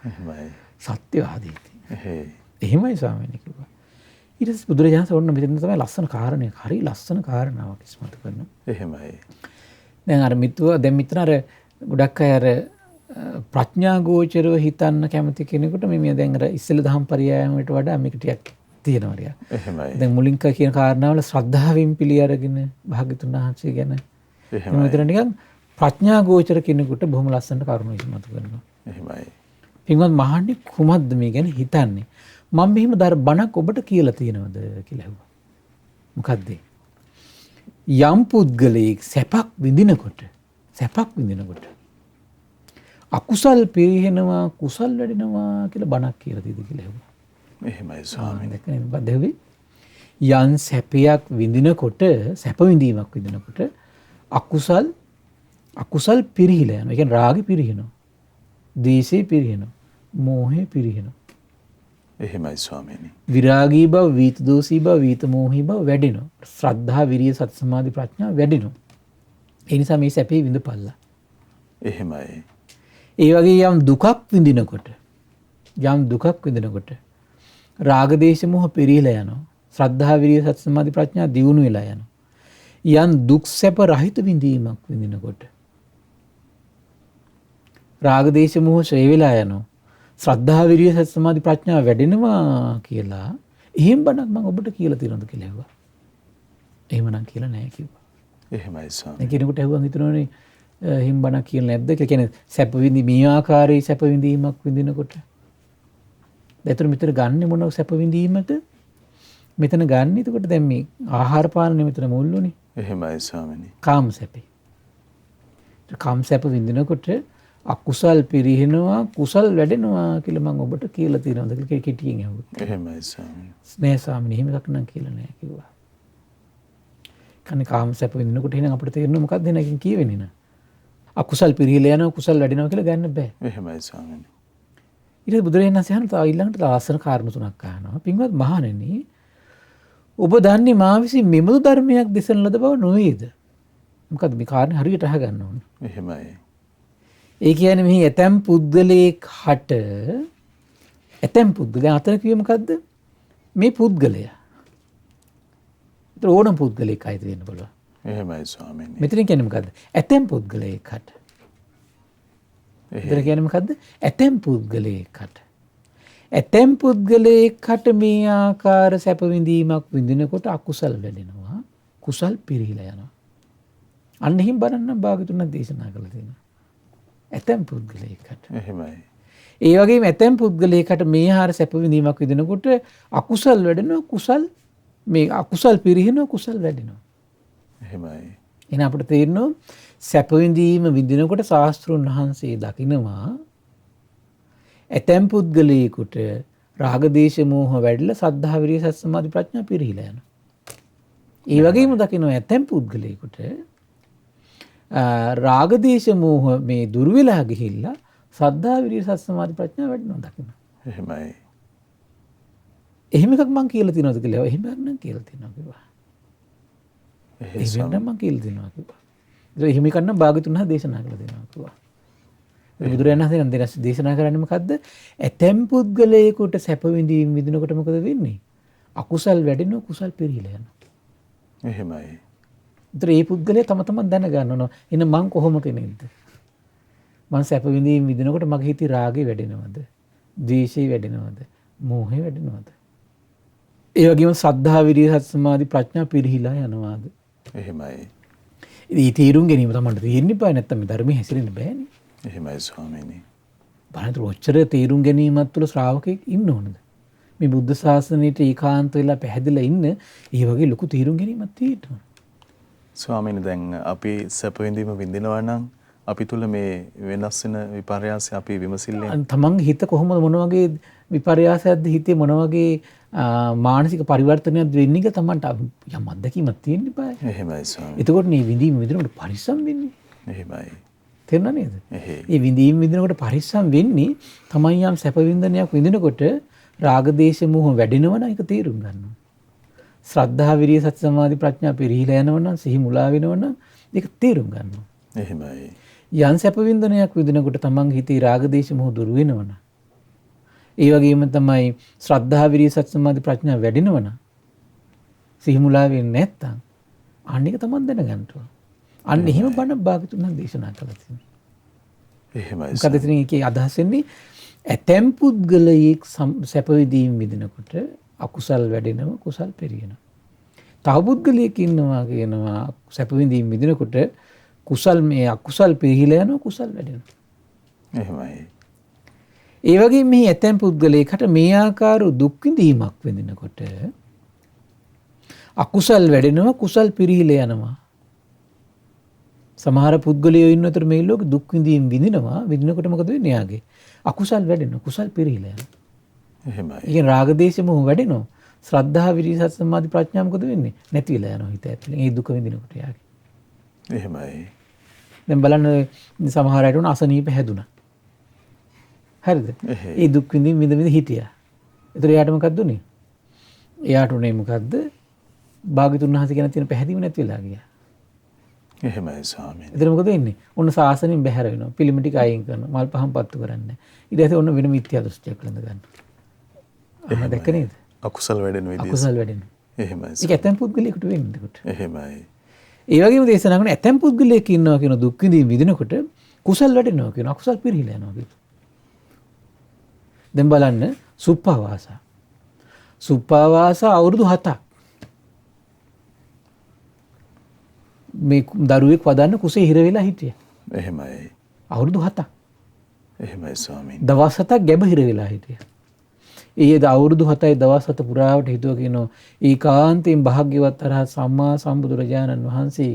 එහෙමයි. සත්‍යවාදී. එහෙයි. එහෙමයි ස්වාමීනි කිව්වා. ඊට පස්සේ බුදුරජාණන් වහන්සේ ඔන්න මෙතන තමයි ලස්සන කාරණේ. හරි ලස්සන කාරණාවක් ඉස්මතු කරනවා. එහෙමයි. දැන් අර දැන් මෙතන අර ගොඩක් අය අර ප්‍රඥා ගෝචරව හිතන්න කැමති කෙනෙකුට මේ දැන් අර ඉස්සෙල්ල දහම් පරයයන් වලට වඩා මේක ටිකක් තියෙනවා ටිකක්. එහෙමයි. දැන් මුලින්ක කියන කාරණාවල ශ්‍රද්ධාවෙන් පිළි අරගෙන භාග්‍යතුන් වහන්සේ ගැන එහෙමයි. මෙතන නිකන් ප්‍රඥා ගෝචර කෙනෙකුට බොහොම ලස්සනට කරුණු ඉස්මතු කරනවා. එහෙමයි. පින්වත් මහන්නේ කුමක්ද මේ ගැන හිතන්නේ? මම මෙහිම බණක් ඔබට කියලා තියෙනවද කියලා ඇහුවා. මොකද්ද? යම් පුද්ගලයෙක් සැපක් විඳිනකොට අකුසල් පිරිහෙනවා කුසල් වැඩෙනවා කියලා බණක් කියලා තියෙද කියලා ඇහුවා. එහෙමයි ස්වාමීනි. දැක්කනේ මොකද ඇහුවේ? යම් සැපයක් විඳිනකොට සැප විඳීමක් විඳිනකොට අකුසල් පිරිහිලා යනවා. ඒ කියන්නේ රාගෙ පිරිහෙනවා. ද්වේෂෙ පිරිහෙනවා. මෝහෙ පිරිහෙනවා. එහෙමයි ස්වාමීනි. විරාගී බව, වීත දෝෂී බව, වීත මෝහී බව වැඩෙනවා. ශ්‍රද්ධා, විරිය, සති, සමාධි, ප්‍රඥා වැඩෙනවා. ඒ නිසා මේ සැපේ විඳපල්ලා. එහෙමයි. ඒ වගේ යම් දුකක් විඳිනකොට රාග දේශ මොහ පිරීලා යනවා. ශ්‍රද්ධා, විරිය, සති, සමාධි, ප්‍රඥා දියුණු වෙලා යනවා. යම් දුක් සැප රහිත විඳීමක් විඳිනකොට රාග දේශ මොහ ශ්‍රේ වෙලා යනවා. ශ්‍රද්ධා, විරිය, සති, සමාධි, ප්‍රඥා වැඩෙනවා කියලා එහෙම බණක් මම ඔබට කියලා තියෙනවද කියලා ඇහුවා. එහෙමනම් කියලා නැහැ කිව්වා. එහෙමයි ස්වාමී. දැන් කෙනෙකුට ඇහුවම හිතනෝනේ හිම් බණක් කියලා නැද්ද කියලා. කියන්නේ සැප විඳි මේ ආකාරයේ සැප විඳීමක් විඳිනකොට. ඒතර මෙතන ගන්නෙ මොන සැප විඳීමද? මෙතන ගන්න එතකොට දැන් මේ ආහාර පානනේ මෙතන මුල්ුනේ. එහෙමයි ස්වාමීනි. කාම සැපේ. කාම සැප විඳිනකොට අකුසල් පිරිනනවා කුසල් වැඩෙනවා කියලා මම ඔබට කියලා තියෙනවද කියලා කෙටියෙන් අහුවා. එහෙමයි ස්වාමීනි. ස්නේහ ස්වාමීනි එහෙම එකක් නම් කියලා නෑ කිව්වා. කන්නේ කාම සැප විඳිනකොට එහෙනම් අපිට තේරෙන්නේ මොකක්ද එනකින් කියවෙන්නේ නේ. අකුසල් පිරිහිලා යනවා කුසල් වැඩෙනවා කියලා ගන්න බෑ. එහෙමයි ස්වාමීනි. ඊට බුදුරජාණන් වහන්සේ අහනවා ඊළඟට ලස්සන කාරණා තුනක් අහනවා. පින්වත් මහණෙනි ඔබ දන්නේ මා විසින් මෙබඳු ධර්මයක් දේශන ලද බව නොවේද? මොකද මේ කාරණේ හරියට අහගන්න ඕනේ. එහෙමයි. ඒ කියන්නේ මෙහි ඇතැම් පුද්ගලයෙක් හට ඇතැම් පුද්ගලයන් අතර කිව්වේ මොකද්ද? මේ පුද්ගලයා. ඒතර ඕනම පුද්ගලයෙක් අයිති වෙන්න පුළුවන්. එහෙමයි ස්වාමීනි. මෙතන කියන්නේ මොකද්ද? ඇතැම් පුද්ගලයෙක් හට. ඒතර කියන්නේ මොකද්ද? ඇතැම් පුද්ගලයෙක් හට. ඇතැම් පුද්ගලයෙක් හට මේ ආකාර සැප විඳීමක් විඳිනකොට අකුසල් වැඩෙනවා. කුසල් පිරිහිලා යනවා. අන්න එහෙම බලන්න භාගතුන් දේශනා කළා තියෙනවා. ඇතැම් පුද්ගලයෙක්ට. එහෙමයි. ඒ වගේම ඇතැම් පුද්ගලයෙක්ට මේ ආහාර සැප විඳීමක් විඳිනකොට අකුසල් වැඩෙනවා කුසල් මේ අකුසල් පිරිහිනවා කුසල් වැඩෙනවා. එහෙමයි. එහෙනම් අපිට තේරෙනවා සැප විඳීම විඳිනකොට ශාස්ත්‍රුන් වහන්සේ දකිනවා ඇතැම් පුද්ගලයෙකුට රාග දේශ මෝහ වැඩිලා සද්ධා විරිය සති සමාධි ප්‍රඥා පිරිහිලා යනවා. ඒ වගේම දකිනවා ඇතැම් පුද්ගලයෙකුට රාගදේශ මෝහ මේ දුර වෙලා ගිහිල්ලා සද්ධා විරිය සති සමාධි ප්‍රඥා වැඩිනවා දකින්න. එහෙමයි. එහෙම එකක් මං කියලා තියෙනවද කියලා. එහෙම එකක් නම් කියලා තියෙනවා කිව්වා. එහෙම නම් මං කියලා තියෙනවා කිව්වා. ඒක එහෙම එකක් නම් භාගතුන් වහන්සේ දේශනා කළා දෙනවා කිව්වා. බුදුරජාණන් වහන්සේ නම් දේශනා කරන්නේ මොකද්ද? ඇතැම් පුද්ගලයෙකුට සැප විඳීම විඳිනකොට මොකද වෙන්නේ? අකුසල් වැඩෙනවා කුසල් පිරිහිලා යනවා. එහෙමයි. ඒතර ඒ පුද්ගලයා තම තමන් දැනගන්න ඕන. එන මං කොහොම කෙනෙක්ද? මං සැප විඳීම විඳිනකොට මගේ හිතේ රාගය වැඩෙනවද? ද්වේෂය වැඩෙනවද? මෝහය වැඩෙනවද? ඒ වගේම සද්ධා විරිය සති සමාධි ප්‍රඥා පිරිහිලා යනවාද? එහෙමයි. ඉතින් තීරුම් ගැනීම තමයි තියෙන්නේ බෑ නැත්තම් මේ ධර්මයේ හැසිරෙන්න බෑනේ. එහෙමයි ස්වාමීනි. බලන්න ඔච්චර තීරුම් ගැනීමත් තුළ ශ්‍රාවකෙක් ඉන්න ඕනද? මේ බුද්ධ ශාසනයට ඒකාන්ත වෙලා පැහැදිලා ඉන්න ඒ වගේ ලොකු තීරුම් ගැනීමක් තියෙනවා. ස්වාමීනි දැන් අපි සැප විඳීම විඳිනවා නම් අපි තුල මේ වෙනස් වෙන විපර්යාසය අපි විමසිල්ලෙන් තමන්ගේ හිත කොහොමද මොන වගේ විපර්යාසයක්ද හිතේ මොන වගේ මානසික පරිවර්තනයක්ද වෙන්නේ කියලා තමන්ට යම් අත්දැකීමක් තියෙන්න බෑ. එහෙමයි ස්වාමීනි. එතකොට මේ විඳීම විඳිනකොට පරිස්සම් වෙන්නේ. එහෙමයි. තේරුණා නේද? එහෙයි. මේ විඳීම විඳිනකොට පරිස්සම් වෙන්නේ තමන් යම් සැප විඳිනයක් විඳිනකොට රාග දේශ මොහ වැඩෙනවා නම් ඒක තේරුම් ගන්නවා. ශ්‍රද්ධා විරිය සති සමාධි ප්‍රඥා පිරිහිලා යනවනම් සිහි මුලා වෙනවනම් ඒක තේරුම් ගන්නවා. එහෙමයි. යම් සැප විඳිනයක් විඳිනකොට තමන්ගේ හිතේ රාග දේශ මොහ දුරු වෙනවනම් ඒ වගේම තමයි ශ්‍රද්ධා විරිය සති සමාධි ප්‍රඥා වැඩෙනවනම් සිහි මුලා වෙන්නේ නැත්තම් අන්න එක තමන් දැනගන්න ඕන. අන්න එහෙම බණ භාගතුන් දේශනා කළා තියෙනවා. එහෙමයි. මොකද ඉතින් ඒකේ අදහස් වෙන්නේ ඇතැම් පුද්ගලයෙක් සැප විඳීම විඳිනකොට අකුසල් වැඩෙනවා කුසල් පිරියනවා. තව පුද්ගලයෙක් ඉන්නවා කියනවා සැප විඳීම විඳිනකොට කුසල් මේ අකුසල් පිරිහිලා යනවා කුසල් වැඩෙනවා. එහෙමයි. ඒ වගේ මේ ඇතැම් පුද්ගලයෙක්ට මේ ආකාර දුක් විඳීමක් විඳිනකොට අකුසල් වැඩෙනවා කුසල් පිරිහිලා යනවා. සමහර පුද්ගලයෝ ඉන්න අතර මේ ලෝකෙ දුක් විඳීම් විඳිනවා විඳිනකොට මොකද වෙන්නේ යාගේ? අකුසල් වැඩෙනවා කුසල් පිරිහිලා යනවා. එහෙමයි. ඒ කියන්නේ රාග දේශ මොහ වැඩෙනවා. ශ්‍රද්ධා විරිය සති සමාධි ප්‍රඥා මොකද වෙන්නේ? නැති වෙලා යනවා හිත ඇතුලේ. ඒ දුක විඳිනකොට යාගේ. එහෙමයි. දැන් බලන්න සමහර අයට උන අසනීප හැදුනා. හරිද? ඒ දුක් විඳින් විඳ හිටියා. ඒතර එයාට මොකක්ද උනේ? එයාට උනේ මොකද්ද? භාග්‍යතුන් වහන්සේ කියන තියෙන පැහැදිලිව නැති වෙලා ගියා. එහෙමයි ස්වාමීනි. එතන මොකද වෙන්නේ? ඔන්න සාසනෙන් බැහැර වෙනවා. පිළිම ටික අයින් කරනවා. මල් පහන් පත්තු කරන්නේ. ඊට පස්සේ ඔන්න වෙන මිත්‍යා දෘෂ්ටියක් ළඟ ගන්නවා. එහෙම දැක්ක නේද? අකුසල් වැඩෙන විදිය. අකුසල් වැඩෙනවා. එහෙමයි. ඒක ඇතැම් පුද්ගලයෙකුට වෙන්නේ එතකොට. එහෙමයි. ඒ වගේම දේශනා කරන ඇතැම් පුද්ගලයෙක් ඉන්නවා කියන දුක් විඳින විදිනකොට කුසල් වැඩෙනවා කියන අකුසල් පිරිහිලා යනවා කියන. දැන් බලන්න සුප්පවාසා. සුප්පවාසා අවුරුදු 7ක් මේ දරුවෙක් වදන්න කුසේ හිර වෙලා හිටිය. එහෙමයි. අවුරුදු 7ක්. එහෙමයි ස්වාමීන්. දවස් 7ක් ගැබ හිර වෙලා හිටිය. ඒ අවුරුදු 7යි දවස් 7 පුරාවට හිතුව කියනවා ඒකාන්තයෙන් භාග්‍යවත් අරහත් සම්මා සම්බුදුරජාණන් වහන්සේ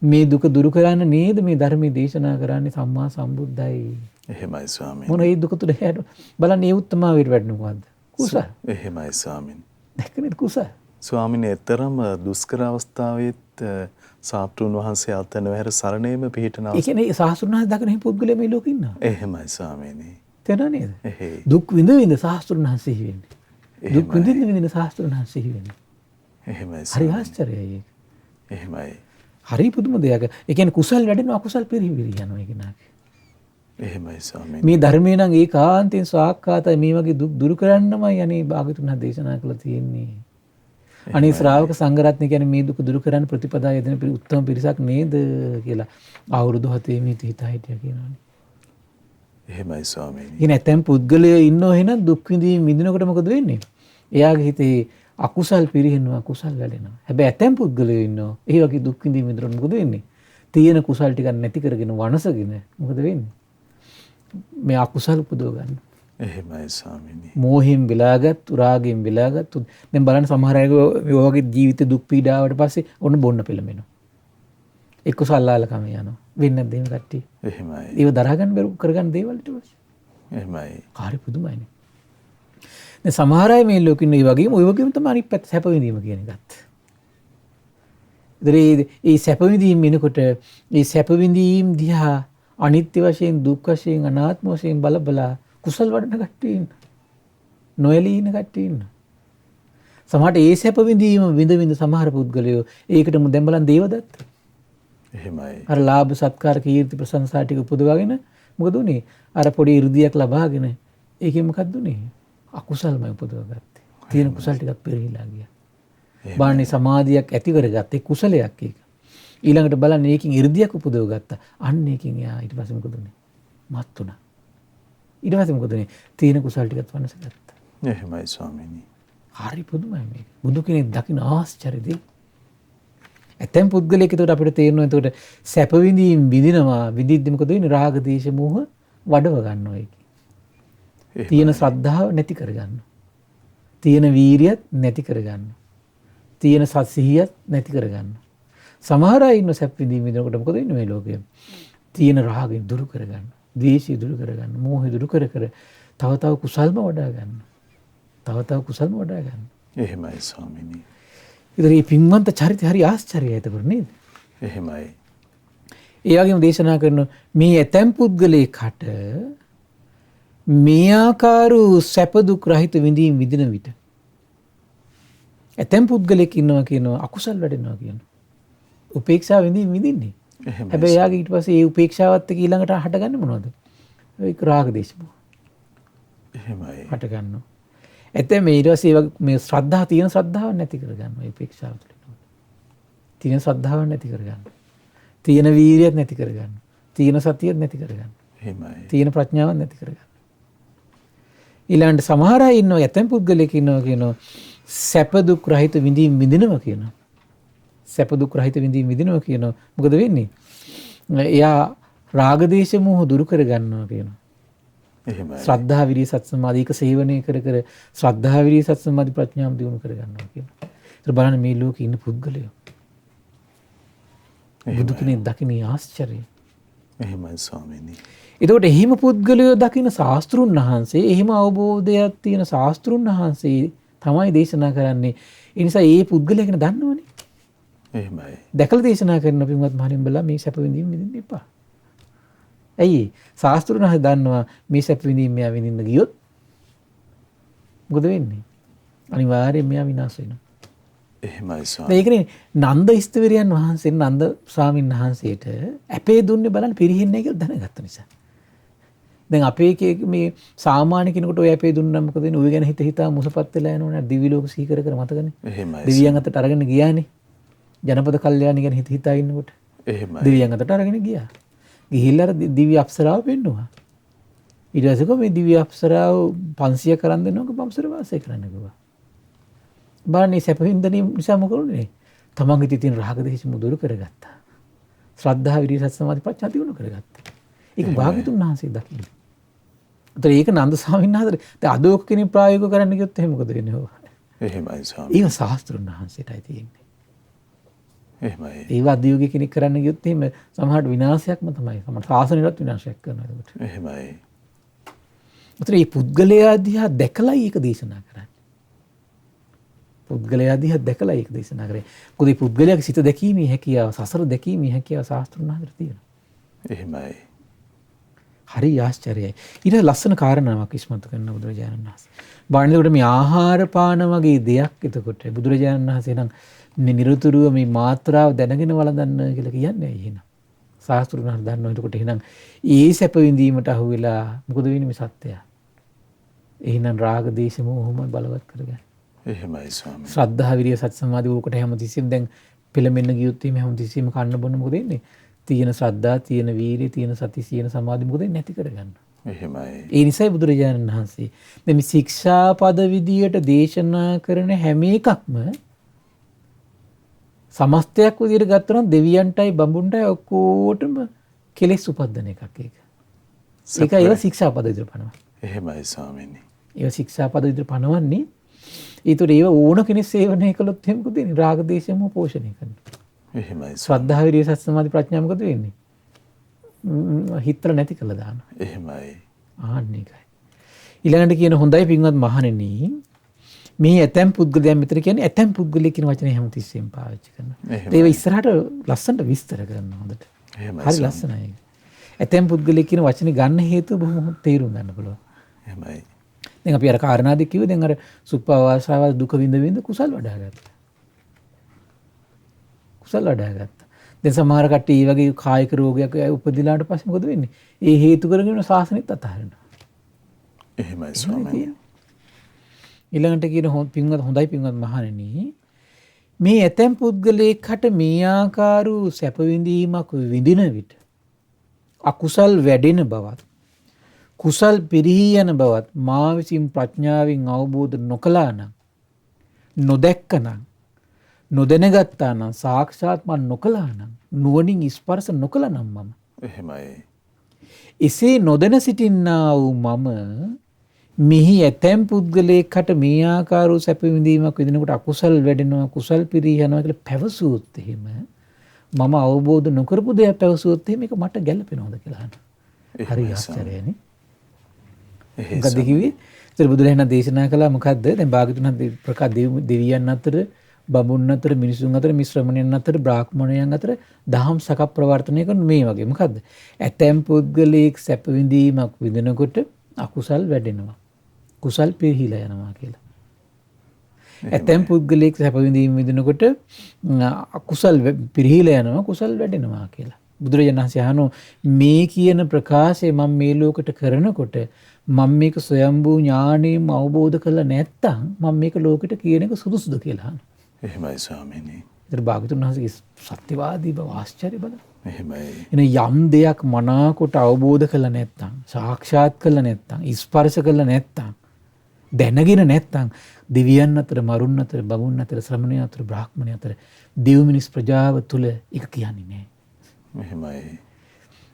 මේ දුක දුරු කරන්න නේද මේ ධර්මයේ දේශනා කරන්නේ සම්මා සම්බුද්දයි. එහෙමයි ස්වාමීන්. මොන ඒ දුක තුල හැට බලන්න ඒ උත්තමාවීර වැඩන මොකද්ද? කුසල. එහෙමයි ස්වාමීන්. දැක්කනේ කුසල. ස්වාමීන් එතරම් දුෂ්කර අවස්ථාවෙත් සාත්‍රුන් වහන්සේ අතන වැහැර සරණේම පිහිටන ඒ කියන්නේ සාස්ත්‍රුන් වහන්සේ දකින මේ පුද්ගලයා මේ ලෝකේ ඉන්නවා. එහෙමයි ස්වාමීනි. තේරෙනව නේද? එහෙයි. දුක් විඳ විඳ සාස්ත්‍රුන් වහන්සේ හිහි වෙන්නේ. දුක් විඳින්න විඳින සාස්ත්‍රුන් වහන්සේ හිහි වෙන්නේ. එහෙමයි. හරි ආශ්චර්යයි ඒක. එහෙමයි. හරි පුදුම දෙයක්. ඒ කියන්නේ කුසල් වැඩෙනවා අකුසල් පිරිහිවිරි යනවා ඒක නාගේ. එහෙමයි ස්වාමීන්. මේ ධර්මයේ නම් ඒකාන්තයෙන් සාක්කාතයි මේ වගේ දුක් දුරු කරන්නමයි අනේ භාගතුන් වහන්සේ දේශනා කළා තියෙන්නේ. අනේ ශ්‍රාවක සංඝරත්නය කියන්නේ මේ දුක දුරු කරන්න ප්‍රතිපදා යෙදෙන උත්තම පිරිසක් නේද කියලා අවුරුදු 7 මේ හිතා හිටියා කියනවානේ. එහෙමයි ස්වාමීන්. ඉතින් ඇතැම් පුද්ගලයෝ ඉන්නෝ එහෙනම් දුක් විඳින විඳිනකොට මොකද වෙන්නේ? එයාගේ හිතේ අකුසල් පිරිහෙනවා කුසල් වැඩෙනවා. හැබැයි ඇතැම් පුද්ගලයෝ ඉන්නෝ ඒ වගේ දුක් විඳින විඳිනකොට මොකද වෙන්නේ? තියෙන කුසල් ටිකක් නැති කරගෙන වනසගෙන මොකද වෙන්නේ? මේ අකුසල් උපදව ගන්න. එහෙමයි ස්වාමීනි. මෝහෙන් වෙලාගත්, රාගෙන් වෙලාගත්. දැන් බලන්න සමහර අය ඔය වගේ ජීවිත දුක් පීඩාවට පස්සේ ඔන්න බොන්න පෙළඹෙනවා. එක්ක සල්ලාලකම යනවා. වෙන්නේ නැද්ද එහෙම කට්ටිය? එහෙමයි. ඒව දරා ගන්න බැරුව කරගන්න දේවල් ඊට පස්සේ. එහෙමයි. හරි පුදුමයිනේ. දැන් සමහර අය මේ ලෝකෙ ඉන්න ඔය වගේම තමයි අනිත් පැත්ත සැප විඳීම කියන එකත්. ඒ සැප විඳීම එනකොට ඒ සැප විඳීම දිහා අනිත්‍ය වශයෙන් දුක් වශයෙන් අනාත්ම වශයෙන් බල කුසල් වඩන කට්ටිය ඉන්න. නොයලී ඉන්න කට්ටිය ඉන්න. සමහරට ඒ සැප විඳීම විඳ සමහර පුද්ගලයෝ ඒකටම දැන් බලන් දේවදත්ත. එහෙමයි. අර ලාභ සත්කාර කීර්ති ප්‍රශංසා ටික උපදවාගෙන මොකද උනේ? අර පොඩි 이르දියක් ලබාගෙන ඒකෙන් මොකක්ද උනේ? අකුසල්මයි උපදවගත්තේ. තියෙන කුසල් ටිකක් පෙරහිලා ගියා. බාන්නේ සමාධියක් ඇති කරගත්තේ කුසලයක් ඒක. ඊළඟට බලන්න ඒකෙන් 이르දියක් උපදව ගත්තා. අන්න ඒකෙන් එයා ඊට පස්සේ මොකද උනේ? මත් වුණා. ඊට පස්සේ මොකද උනේ? තියෙන කුසල් ටිකත් වනස ගත්තා. එහෙමයි ස්වාමීනි. හරි පුදුමයි මේක. බුදු කෙනෙක් දකින්න ආශ්චර්යදී. ඇතැම් පුද්ගලයෙක් එතකොට අපිට තේරෙනවා එතකොට සැප විඳීම් විඳිනවා විඳිද්දි මොකද වෙන්නේ? රාග දේශ මොහ වඩව ගන්නවා ඒක. තියෙන ශ්‍රද්ධාව නැති කර ගන්නවා. තියෙන වීරියත් නැති කර ගන්නවා. තියෙන සත්සිහියත් නැති කර ගන්නවා. සමහර අය ඉන්න සැප විඳීම් විඳිනකොට මොකද වෙන්නේ මේ ලෝකයේ? තියෙන රාගය දුරු කර ගන්නවා. ද්වේෂය දුරු කර ගන්නවා. මෝහය දුරු කර තව කුසල්ම වඩා ගන්නවා. තව කුසල්ම වඩා ගන්නවා. එහෙමයි ස්වාමීනි. ඉතින් මේ පින්වන්ත චරිතය හරි ආශ්චර්යයි එතකොට නේද? එහෙමයි. ඒ වගේම දේශනා කරන මේ ඇතැම් පුද්ගලයෙක්ට මේ ආකාර සැප දුක් රහිත විඳීම් විඳින විට ඇතැම් පුද්ගලෙක් ඉන්නවා කියනවා අකුසල් වැඩෙනවා කියනවා. උපේක්ෂාව විඳීම් විඳින්නේ. හැබැයි යාගේ ඊට පස්සේ ඒ උපේක්ෂාවත් එක්ක ඊළඟට හටගන්නේ මොනවද? ඒක රාග දේශ මොහ. එහෙමයි. හට ගන්නවා. ඇතැම් මේ ඊට පස්සේ මේ ශ්‍රද්ධාව තියෙන ශ්‍රද්ධාව නැති කර ගන්නවා මේ උපේක්ෂාව තුළ. තියෙන ශ්‍රද්ධාව නැති කර ගන්නවා. තියෙන වීරියත් නැති කර ගන්නවා. තියෙන සතියත් නැති කර ගන්නවා. එහෙමයි. තියෙන ප්‍රඥාවත් නැති කර ගන්නවා. ඊළඟට සමහර අය ඉන්නවා ඇතැම් පුද්ගලෙක් ඉන්නවා කියනවා සැප දුක් රහිත විඳීම් විඳිනවා කියනවා. සැප දුක් රහිත විඳීම් විඳිනවා කියනවා. මොකද වෙන්නේ? එයා රාග දේශ මොහ දුරු කර ගන්නවා කියනවා. එහෙමයි. ශ්‍රද්ධා විරිය සත් සමාධි එක සේවනය කර ශ්‍රද්ධා විරිය සත් සමාධි ප්‍රඥාව දිනු කර ගන්නවා කියනවා. ඒත් බලන්න මේ ලෝකේ ඉන්න පුද්ගලයෝ. බුදු කෙනෙක් දකින්න ආශ්චර්යයි. එහෙමයි ස්වාමීනි. එතකොට එහෙම පුද්ගලයෝ දකින්න ශාස්ත්‍රුන් වහන්සේ එහෙම අවබෝධයක් තියෙන ශාස්ත්‍රුන් වහන්සේ තමයි දේශනා කරන්නේ. ඒ නිසා ඒ පුද්ගලයා ගැන දන්නවනේ. එහෙමයි. දැකලා දේශනා කරන පින්වත් මහණෙන් බලා මේ සැප විඳින්න විඳින්න එපා. ඇයි? ශාස්ත්‍රුන් වහන්සේ දන්නවා මේ සැප විඳින්න මෙයා විඳින්න ගියොත් මොකද වෙන්නේ? අනිවාර්යයෙන් මෙයා විනාශ වෙනවා. එහෙමයි ස්වාමී. ඒකනේ නන්ද ස්තවිරයන් වහන්සේ නන්ද ස්වාමීන් වහන්සේට අපේ දුන්නේ බලන්න පිරිහෙන්නේ කියලා දැනගත්ත නිසා. දැන් අපේ මේ සාමාන්‍ය කෙනෙකුට ඔය අපේ දුන්නා මොකද වෙන්නේ? ඔය ගැන හිතා මුසපත් වෙලා යනවනේ. දිවි ලෝක සිහි කර මතකනේ. එහෙමයි. දිව්‍යයන් අතට අරගෙන ගියානේ. ජනපද කල්යාණි ගැන හිතා ඉන්නකොට. එහෙමයි. දිව්‍යයන් අතට අරගෙන ගියා. ගිහිල්ලා දිව්‍ය අප්සරාව පෙන්නුවා. ඊට පස්සේ මේ දිව්‍ය අප්සරාව 500 කරන් දෙනවක බම්සර වාසය කරන්න ගියා. බලන්නේ සැප වින්දනීය නිසා මොකද උනේ? තමන්ගේ තියෙන රාග දේශ මුදුරු කරගත්තා. ශ්‍රද්ධා විරිය සති සමාධි ප්‍රඥා දිනු කරගත්තා. ඒක භාග්‍යතුන් වහන්සේ දකින්න. ඒතර ඒක නන්ද ස්වාමීන් වහන්සේ දැන් අද ඔක් කෙනෙක් ප්‍රායෝගිකව කරන්න ගියොත් එහෙම මොකද වෙන්නේ? එහෙමයි ස්වාමී. ඒක ශාස්ත්‍රුන් වහන්සේටයි තියෙන්නේ. එහෙමයි. ඒ වදියෝගේ කෙනෙක් කරන්න ගියොත් එහෙම සමහරට විනාශයක්ම තමයි. සමහර ශාසනයටත් විනාශයක් කරනවා ඒකට. එහෙමයි. ඒතර මේ පුද්ගලයා දිහා දැකලා ඒක දේශනා කරන්නේ. පුද්ගලයා දිහා දැකලා ඒක දේශනා කරේ. මොකද මේ පුද්ගලයාගේ සිත දැකීමේ හැකියාව, සසර දැකීමේ හැකියාව ශාස්ත්‍රුන් වහන්සේට තියෙනවා. එහෙමයි. හරි ආශ්චර්යයි. ඊට ලස්සන කාරණාවක් ඉස්මතු කරන බුදුරජාණන් වහන්සේ. බාණ්ඩේකට මේ ආහාර පාන වගේ දෙයක් එතකොට බුදුරජාණන් වහන්සේ නම් මේ නිරතුරුව මේ මාත්‍රාව දැනගෙන වළඳන්න කියලා කියන්නේ එහෙනම්. ශාස්ත්‍රුන් වහන්සේ දන්නවා එතකොට එහෙනම් ඒ සැප විඳීමට අහු වෙලා මොකද වෙන්නේ මේ සත්‍යය? එහෙනම් රාග දේශ මොහොම බලවත් කරගන්න. එහෙමයි ස්වාමී. ශ්‍රද්ධා විරිය සති සමාධි වලකට හැමතිස්සෙම දැන් පෙළඹෙන්න ගියොත් මේ හැමතිස්සෙම කන්න බොන්න මොකද වෙන්නේ? තියෙන ශ්‍රද්ධා, තියෙන වීරිය, තියෙන සති, තියෙන සමාධි මොකද නැති කරගන්න. එහෙමයි. ඒ නිසයි බුදුරජාණන් වහන්සේ මේ ශික්ෂාපද විදියට දේශනා කරන හැම එකක්ම සමස්තයක් විදියට ගත්තොත් දෙවියන්ටයි බඹුන්ටයි ඔක්කොටම කෙලෙස් උපදින එකක් ඒක. ඒකයි ඒවා ශික්ෂාපද විදියට පනවන්නේ. එහෙමයි ස්වාමීනි. ඒවා ශික්ෂාපද විදියට පනවන්නේ. ඒතර ඒව ඕන කෙනෙක් සේවනය කළොත් එහෙම මොකද වෙන්නේ? රාග දේශයම පෝෂණය කරනවා. එහෙමයි. ශ්‍රද්ධා විරිය සති සමාධි ප්‍රඥා මොකද වෙන්නේ? හිතල නැති කළා දානවා. එහෙමයි. ආන්න ඒකයි. ඊළඟට කියන හොඳයි පින්වත් මහණෙනි මේ ඇතැම් පුද්ගලයන් මෙතන කියන්නේ ඇතැම් පුද්ගලයෙක් කියන වචනේ හැමතිස්සෙම පාවිච්චි කරනවා. ඒක ඉස්සරහට ලස්සනට විස්තර කරනවා හොඳට. හරි ලස්සනයි. ඇතැම් පුද්ගලයෙක් කියන වචනේ ගන්න හේතුව බොහොම තේරුම් ගන්න පුළුවන්. එහෙමයි. දැන් අපි අර කාරණාදී කිව්වේ දැන් අර සුප්පවාසාව දුක විඳ විඳ කුසල් වඩාගත්තා. කුසල් වඩාගත්තා. දැන් සමහර කට්ටිය මේ වගේ කායික රෝගයක් උපදිනාට පස්සේ මොකද වෙන්නේ? ඒ හේතු කරගෙන ශාසනෙත් අතහරිනවා. එහෙමයි ස්වාමීනි. ඊළඟට කියන හොඳයි පින්වත් මහණෙනි මේ ඇතැම් පුද්ගලයෙක්ට මේ ආකාර සැප විඳීමක් විඳින විට අකුසල් වැඩෙන බවත් කුසල් පිරිහී යන බවත් මා විසින් ප්‍රඥාවෙන් අවබෝධ නොකළා නම් නොදැක්කනම් නොදැනගත්තා නම් සාක්ෂාත් මන් නොකළා නම් නුවණින් ස්පර්ශ නොකළා නම් මම එහෙමයි. එසේ නොදැන සිටින්නා වූ මම මෙහි ඇතැම් පුද්ගලයෙක්ට මේ ආකාර සැප විඳීමක් විඳිනකොට අකුසල් වැඩෙනවා කුසල් පිරී යනවා කියලා පැවසුවොත් එහෙම මම අවබෝධ නොකරපු දෙයක් පැවසුවොත් එහෙම ඒක මට ගැළපෙනවද කියලා අහනවා. හරි ආශ්චර්යනේ. මොකද කිව්වේ? ඉතින් බුදුරජාණන් දේශනා කළා මොකද්ද? දැන් භාග්‍යතුන් ප්‍රකාශ දෙවියන් අතර, බඹුන් අතර, මිනිසුන් අතර, මිශ්‍රමණයන් අතර, බ්‍රාහ්මණයන් අතර දහම් සක ප්‍රවර්තනය කරන මේ වගේ. මොකද්ද? ඇතැම් පුද්ගලයෙක් සැප විඳීමක් විඳිනකොට අකුසල් වැඩෙනවා. කුසල් පිරිහිලා යනවා කියලා. ඇතැම් පුද්ගලයෙක් සැප විඳීම විඳිනකොට අකුසල් පිරිහිලා යනවා කුසල් වැඩෙනවා කියලා. බුදුරජාණන් වහන්සේ අහනවා මේ කියන ප්‍රකාශය මම මේ ලෝකෙට කරනකොට මම මේක ස්වයම්බූ ඥාණයෙන් අවබෝධ කරලා නැත්තම් මම මේක ලෝකෙට කියන එක සුදුසුද කියලා අහනවා. එහෙමයි ස්වාමීනි. ඒතර භාගතුන් වහන්සේගේ සත්‍යවාදී බව ආශ්චර්ය බලන්න. එහෙමයි. එන යම් දෙයක් මනාකොට අවබෝධ කරලා නැත්තම් සාක්ෂාත් කරලා නැත්තම් ස්පර්ශ කරලා නැත්තම් දැනගෙන නැත්තම් දෙවියන් අතර මරුන් අතර බඹුන් අතර ශ්‍රමණයන් අතර බ්‍රාහ්මණයන් අතර දෙව් මිනිස් ප්‍රජාව තුල එක කියන්නේ නැහැ. එහෙමයි.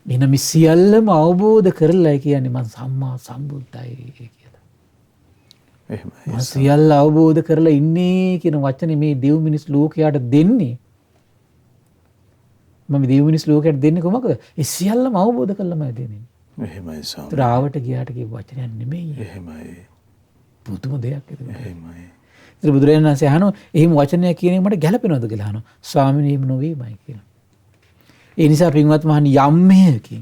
එහෙනම් මේ සියල්ලම අවබෝධ කරලා කියන්නේ මං සම්මා සම්බුද්දයි කියලා. එහෙමයි. මං සියල්ල අවබෝධ කරලා ඉන්නේ කියන වචනේ මේ දෙව් මිනිස් ලෝකයට දෙන්නේ. මම දෙව් මිනිස් ලෝකයට දෙන්නේ කොහොමද? ඒ සියල්ලම අවබෝධ කරලාමයි දෙන්නේ. එහෙමයි ස්වාමී. ත්‍රාවට ගියාට කියපු වචනයක් නෙමෙයි. එහෙමයි. පුදුම දෙයක් ඒක. එහෙමයි. ඉතින් බුදුරජාණන් වහන්සේ අහනවා එහෙම වචනයක් කියන එක මට ගැළපෙනවද කියලා අහනවා. ස්වාමීනි එහෙම නොවේමයි කියලා. ඒ නිසා පින්වත් මහණනි යම් මෙයකින්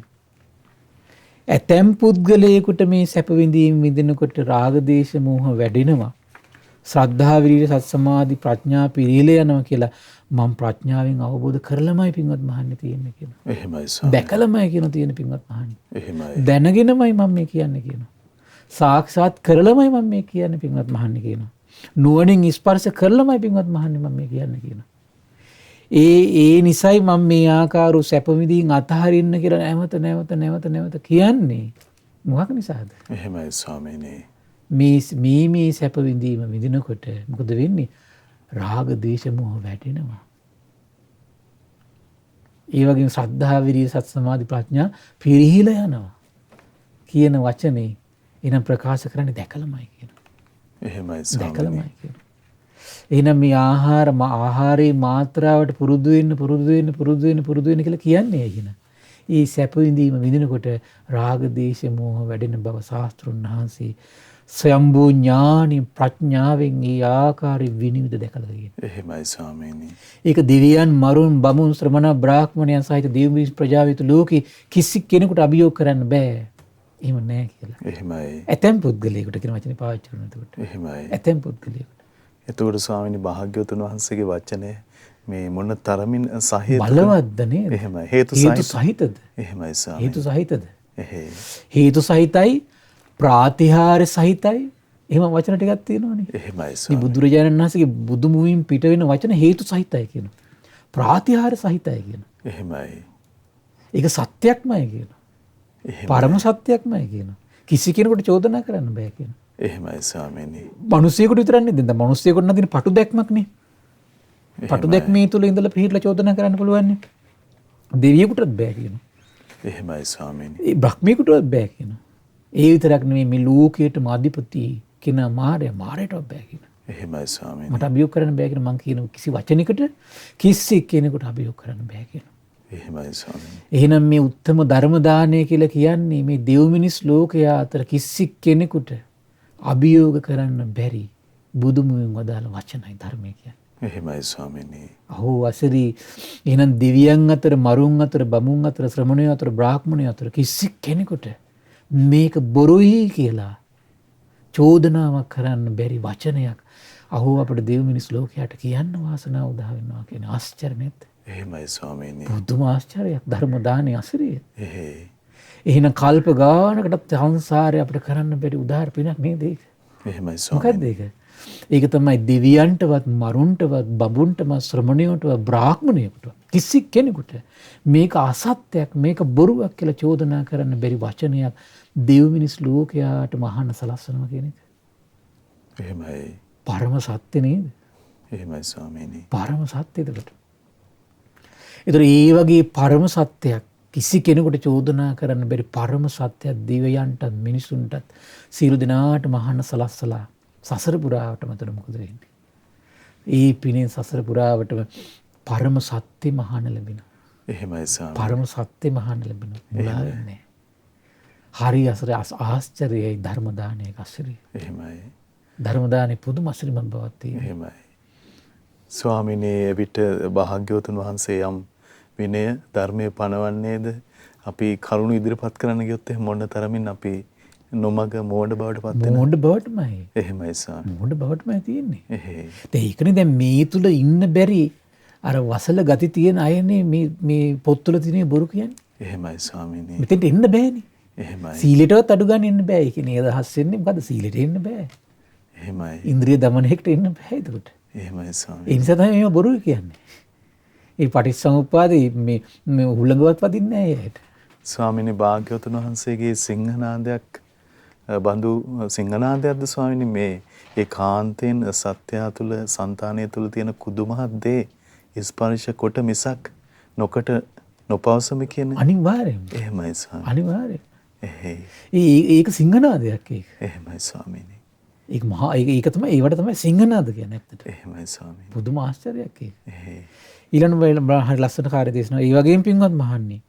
ඇතැම් පුද්ගලයෙකුට මේ සැප විඳීම විඳිනකොට රාග දේශ මොහ වැඩෙනවා. ශ්‍රද්ධා විරිය සත් සමාධි ප්‍රඥා පිරීල යනවා කියලා මම ප්‍රඥාවෙන් අවබෝධ කරලමයි පින්වත් මහණනි තියෙන්නේ කියනවා. එහෙමයි ස්වාමී. දැකලමයි කියන තියෙන පින්වත් මහණනි. එහෙමයි. දැනගෙනමයි මම මේ කියන්නේ කියනවා. සාක්ෂාත් කරලමයි මම මේ කියන්නේ පින්වත් මහණනි කියනවා. නුවණින් ස්පර්ශ කරලමයි පින්වත් මහණනි මම මේ කියන්නේ කියනවා. ඒ නිසයි මම මේ ආකාර සැප විඳින් අතහරින්න කියලා නැවත කියන්නේ මොකක් නිසාද? එහෙමයි ස්වාමීනි. මේ සැප විඳීම විඳිනකොට මොකද වෙන්නේ? රාග දේශ මොහ වැඩෙනවා. ඒ වගේම ශ්‍රද්ධා විරිය සති සමාධි ප්‍රඥා පිරිහිලා යනවා කියන වචනේ එනම් ප්‍රකාශ කරන්නේ දැකලමයි කියනවා. එහෙමයි දැකලමයි කියනවා. එහෙනම් මේ ආහාරයේ මාත්‍රාවට පුරුදු වෙන්න කියලා කියන්නේ එහෙනම්. ඒ සැප විඳීම විඳිනකොට රාග දේශ මොහ වැඩෙන බව ශාස්ත්‍රුන් වහන්සේ ස්වයම්බෝ ඥානි ප්‍රඥාවෙන් ඒ ආකාරي විනිවිද දැකලා තියෙනවා. එහෙමයි ස්වාමීනි. ඒක දෙවියන් මරුන් බමුණු ශ්‍රමණ බ්‍රාහ්මණයන් සහිත දේව මිනිස් ප්‍රජාවිත ලෝකේ කිසි කෙනෙකුට අභියෝග කරන්න බෑ. එහෙම නෑ කියලා. එහෙමයි. ඇතැම් පුද්ගලයෙකුට කියන වචනේ පාවිච්චි කරනවා එතකොට. එහෙමයි. ඇතැම් පුද්ගලයෙකුට. එතකොට ස්වාමීනි භාග්‍යවතුන් වහන්සේගේ වචනය මේ මොන තරමින් සහේතුක බලවත්ද නේද? එහෙමයි. හේතු සහිතද? එහෙමයි ස්වාමීනි. හේතු සහිතද? එහෙයි. හේතු සහිතයි ප්‍රාතිහාර්ය සහිතයි. එහෙම වචන ටිකක් තියෙනවනේ. එහෙමයි මේ ස්වාමීනි. බුදුරජාණන් වහන්සේගේ බුදු මුවින් පිට වෙන වචන හේතු සහිතයි කියනවා. ප්‍රාතිහාර්ය සහිතයි කියනවා. එහෙමයි. ඒක සත්‍යක්මයි කියනවා. පරම සත්‍යක්මයි කියනවා. කිසි කෙනෙකුට චෝදනා කරන්න බෑ කියනවා. එහෙමයි ස්වාමීනි. මිනිස්සෙකුට විතරක් නෙද දැන් මිනිස්සෙකුට නම් තියෙන පටු දැක්මක් නේ. පටු දැක්මේ තුල ඉඳලා පිළිහිලා චෝදනා කරන්න පුළුවන් නේ. දෙවියෙකුටත් බෑ කියනවා. එහෙමයි ස්වාමීනි. ඒ බ්‍රහ්මීකුටවත් බෑ කියනවා. ඒ විතරක් නෙමෙයි මේ ලෝකයේටම අධිපති කියන මාරයටවත් බෑ කියනවා. එහෙමයි ස්වාමීනි. මට අභියෝග කරන්න බෑ කියන මං කියන කිසි වචනයකට කිසි කෙනෙකුට අභියෝග කරන්න බෑ කියනවා. එහෙමයි ස්වාමීනි. එහෙනම් මේ උත්තම ධර්ම දානය කියලා කියන්නේ මේ දෙව් මිනිස් ලෝකයා අතර කිසි කෙනෙකුට අභියෝග කරන්න බැරි බුදුමුවෙන් වදාළ වචනයි ධර්මය කියන්නේ. එහෙමයි ස්වාමීනි. අහෝ අසරි එහෙනම් දෙවියන් අතර මරුන් අතර බමුන් අතර ශ්‍රමණයෝ අතර බ්‍රාහ්මණයෝ අතර කිසි කෙනෙකුට මේක බොරුයි කියලා චෝදනාවක් කරන්න බැරි වචනයක් අහෝ අපේ දෙව් මිනිස් ලෝකයට කියන්න වාසනාව උදා වෙනවා කියන ආශ්චර්ය නේද? එහෙමයි ස්වාමීනි. පුදුම ආශ්චර්යයක් ධර්ම දානේ අසිරිය. එහෙයි. එහෙනම් කල්ප ගානකට සංසාරේ අපිට කරන්න බැරි උදාහර පිනක් නේද ඒක? එහෙමයි ස්වාමීනි. මොකද්ද ඒක? ඒක තමයි දෙවියන්ටවත් මරුන්ටවත් බඹුන්ටවත් ශ්‍රමණයෝටවත් බ්‍රාහ්මණයෙකුට කිසි කෙනෙකුට මේක අසත්‍යයක් මේක බොරුවක් කියලා චෝදනා කරන්න බැරි වචනයක් දෙව් මිනිස් ලෝකයාට මහාන සලස්සනවා කියන එක. එහෙමයි. පරම සත්‍ය නේද? එහෙමයි ස්වාමීනි. පරම සත්‍යද ඒකට. ඒතර ඒ වගේ පරම සත්‍යයක් කිසි කෙනෙකුට චෝදනා කරන්න බැරි පරම සත්‍යයක් දෙවියන්ටත් මිනිසුන්ටත් සියලු දෙනාට මහාන සලස්සලා සසර පුරාවටම අතර මොකද වෙන්නේ? ඒ පිනේ සසර පුරාවටම පරම සත්‍ය මහාන ලැබෙනවා. එහෙමයි ස්වාමීනි. පරම සත්‍ය මහාන ලැබෙනවා. මුලා වෙන්නේ. හරි ආශ්චර්යයි ධර්ම දානයේ අසිරිය. එහෙමයි. ධර්ම දානයේ පුදුම අසිරිමත් බවක් තියෙනවා. එහෙමයි. ස්වාමීනි එවිට භාග්‍යවතුන් වහන්සේ යම් විනය ධර්මයේ පනවන්නේද අපි කරුණු ඉදිරිපත් කරන්න ගියොත් එහෙනම් මොන තරමින් අපි නොමග මෝඩ බවට පත් වෙනවා. මෝඩ බවටමයි. එහෙමයි ස්වාමීනි. මෝඩ බවටමයි තියෙන්නේ. එහෙයි. ඒකනේ දැන් මේ තුල ඉන්න බැරි අර වසල ගති තියෙන අයනේ මේ පොත්වල තියෙන බොරු කියන්නේ. එහෙමයි ස්වාමීනි. මෙතෙන්ට එන්න බෑනේ. එහෙමයි. සීලෙටවත් අඩු ගන්න එන්න බෑ. ඒ කියන්නේ අදහස් වෙන්නේ මොකද සීලෙට එන්න බෑ. එහෙමයි. ඉන්ද්‍රිය දමනයකට එන්න බෑ ඒකට. එහෙමයි ස්වාමීනි. ඒ නිසා තමයි මේව බොරුයි කියන්නේ. ඒ පටිච්චසමුප්පාදේ මේ හුළඟවත් වදින්නේ නැහැ ඒකට. ස්වාමීනි භාග්‍යවතුන් වහන්සේගේ සිංහනාදයක් බඳු සිංහනාදයක්ද ස්වාමීනි මේ ඒකාන්තයෙන් සත්‍යය තුළ సంతානය තුළ තියෙන කුදුමහත් දේ ස්පර්ශ කොට මිසක් නොකට නොපවසම කියන අනිවාර්යයෙන්ම. එහෙමයි ස්වාමීනි. අනිවාර්යයෙන්. එහෙයි. ඒක සිංහනාදයක් ඒක. එහෙමයි ස්වාමීනි. ඒක මහා ඒක තමයි ඒවට තමයි සිංහනාද කියන්නේ ඇත්තට. එහෙමයි ස්වාමීනි. පුදුම ආශ්චර්යයක් ඒක. එහෙයි. ඊළඟ හරි ලස්සන කාර්ය දේශනා. ඒ වගේම පින්වත් මහන්නේ.